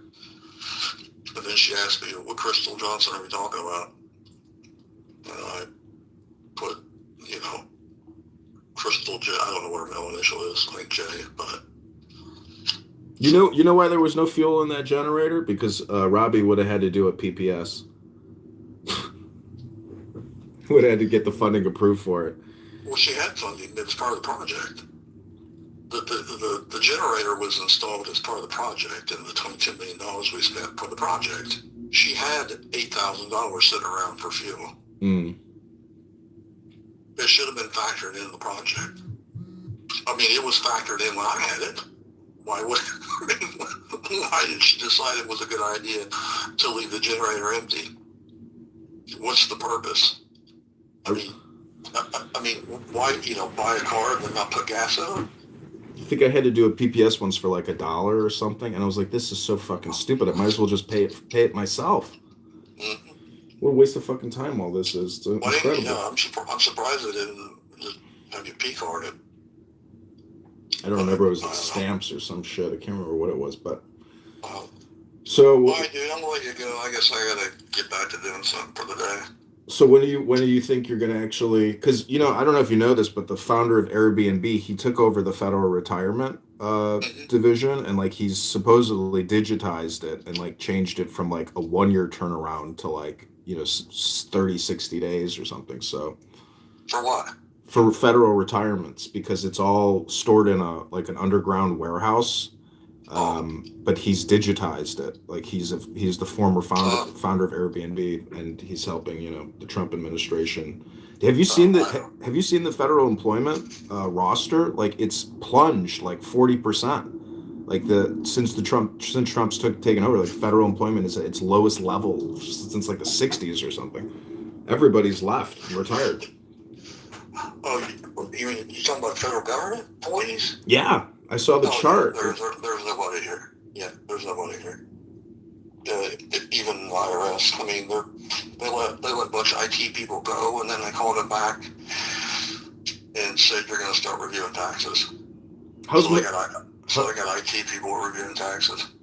And then she asked me, what Crystal Johnson are we talking about? And I put, Crystal J. I don't know what her middle initial is. I think J, but. You know why there was no fuel in that generator? Because Robbie would have had to do a PPS. Would have had to get the funding approved for it. Well, she had funding. It was part of the project. The generator was installed as part of the project, and the $22 million we spent for the project. She had $8,000 sitting around for fuel. Mm. It should have been factored in the project. I mean, it was factored in when I had it. Why did she decide it was a good idea to leave the generator empty? What's the purpose? I mean, why, buy a car and then not put gas in it? I think I had to do a PPS once for like $1 or something, and I was like, "This is so fucking stupid. I might as well just pay it myself." Mm-hmm. What a waste of fucking time all this is. It's incredible. I'm surprised they didn't just have you P card it. I don't remember. It was like stamps or some shit. I can't remember what it was, but. So. All right, dude. I'm gonna let you go. I guess I gotta get back to doing something for the day. So when do you think you're gonna actually? Because I don't know if you know this, but the founder of Airbnb, he took over the federal retirement division, and like he's supposedly digitized it and like changed it from like a 1 year turnaround to like 30, 60 days or something. So. For what? For federal retirements, because it's all stored in an underground warehouse. But he's digitized it. Like he's the former founder of Airbnb, and he's helping the Trump administration. Have you seen the federal employment roster? Like it's plunged like 40%. Like since Trump's taken over, like federal employment is at its lowest level since like the '60s or something. Everybody's left and retired. Oh, you talking about federal government employees? Yeah, I saw the Oh, yeah, chart. there's nobody here. Yeah, there's nobody here. Even IRS. I mean, they let a bunch of IT people go, and then they called them back and said you're going to start reviewing taxes. So they got IT people reviewing taxes.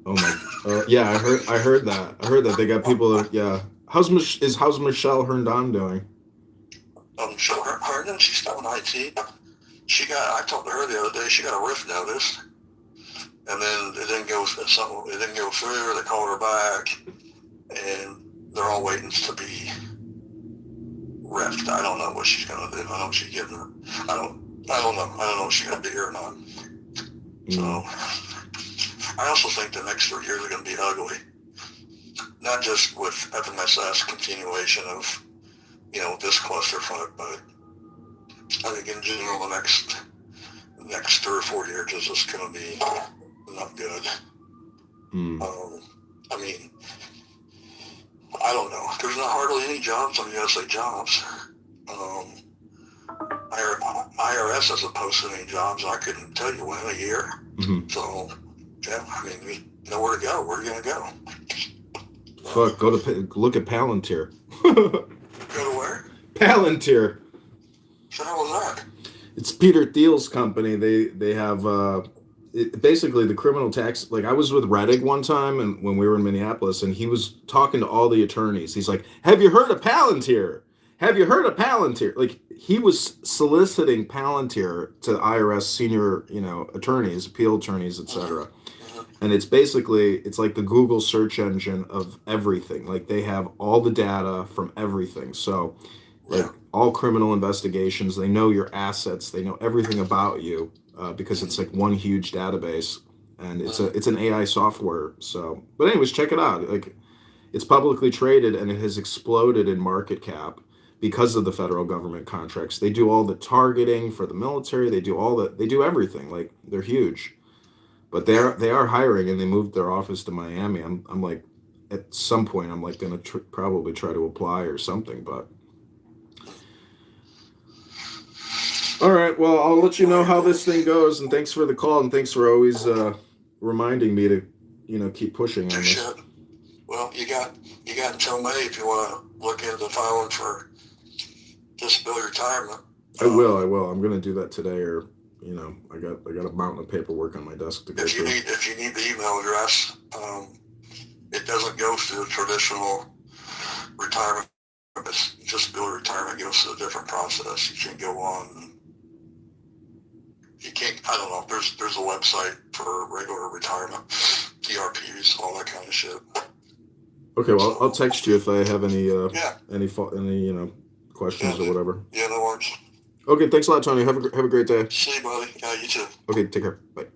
Oh my! Yeah, I heard that. I heard that they got people. Yeah. How's Michelle Herndon doing? Michelle Herndon, she's still in IT. I talked to her the other day. She got a RIF notice, and then it didn't go through. They called her back, and they're all waiting to be riffed. I don't know what she's gonna do. I know she's getting. I don't know. I don't know if she's gonna be here or not. So, I also think the next 3 years are gonna be ugly. Not just with FMSS continuation of, this clusterfuck, but I think in general the next 3 or 4 years is just gonna be not good. I mean, I don't know. There's not hardly any jobs on USA Jobs. IRS hasn't posted any jobs. I couldn't tell you when in a year. Mm-hmm. So, yeah, I mean, we know where to go. Where are you gonna go? Fuck, look at Palantir. Go to where? Palantir. So how was that? It's Peter Thiel's company. They have basically the criminal tax. Like I was with Rettig one time, and when we were in Minneapolis, and he was talking to all the attorneys. He's like, "Have you heard of Palantir? Have you heard of Palantir?" Like he was soliciting Palantir to IRS senior, attorneys, appeal attorneys, etc. And it's like the Google search engine of everything. Like they have all the data from everything. So like all criminal investigations, they know your assets, they know everything about you because it's like one huge database, and it's an AI software. So, but anyways, check it out. Like it's publicly traded, and it has exploded in market cap because of the federal government contracts. They do all the targeting for the military. They do everything. Like they're huge. But they are hiring, and they moved their office to Miami. I'm like, at some point, I'm like gonna probably try to apply or something. But all right, well, I'll let you know how this thing goes. And thanks for the call, and thanks for always reminding me to keep pushing on this. Well, you got until May if you want to look into filing for disability retirement. I will. I'm gonna do that today, or. I got a mountain of paperwork on my desk to go through. If you need the email address, it doesn't go through the traditional retirement. It's just disability retirement goes through a different process. You can't go on. You can't. I don't know. There's a website for regular retirement, TRPs, all that kind of shit. Okay, well, I'll text you if I have any questions or whatever. Yeah, no worries. Okay, thanks a lot, Tony. Have a great day. See you, buddy. Yeah, you too. Okay, take care. Bye.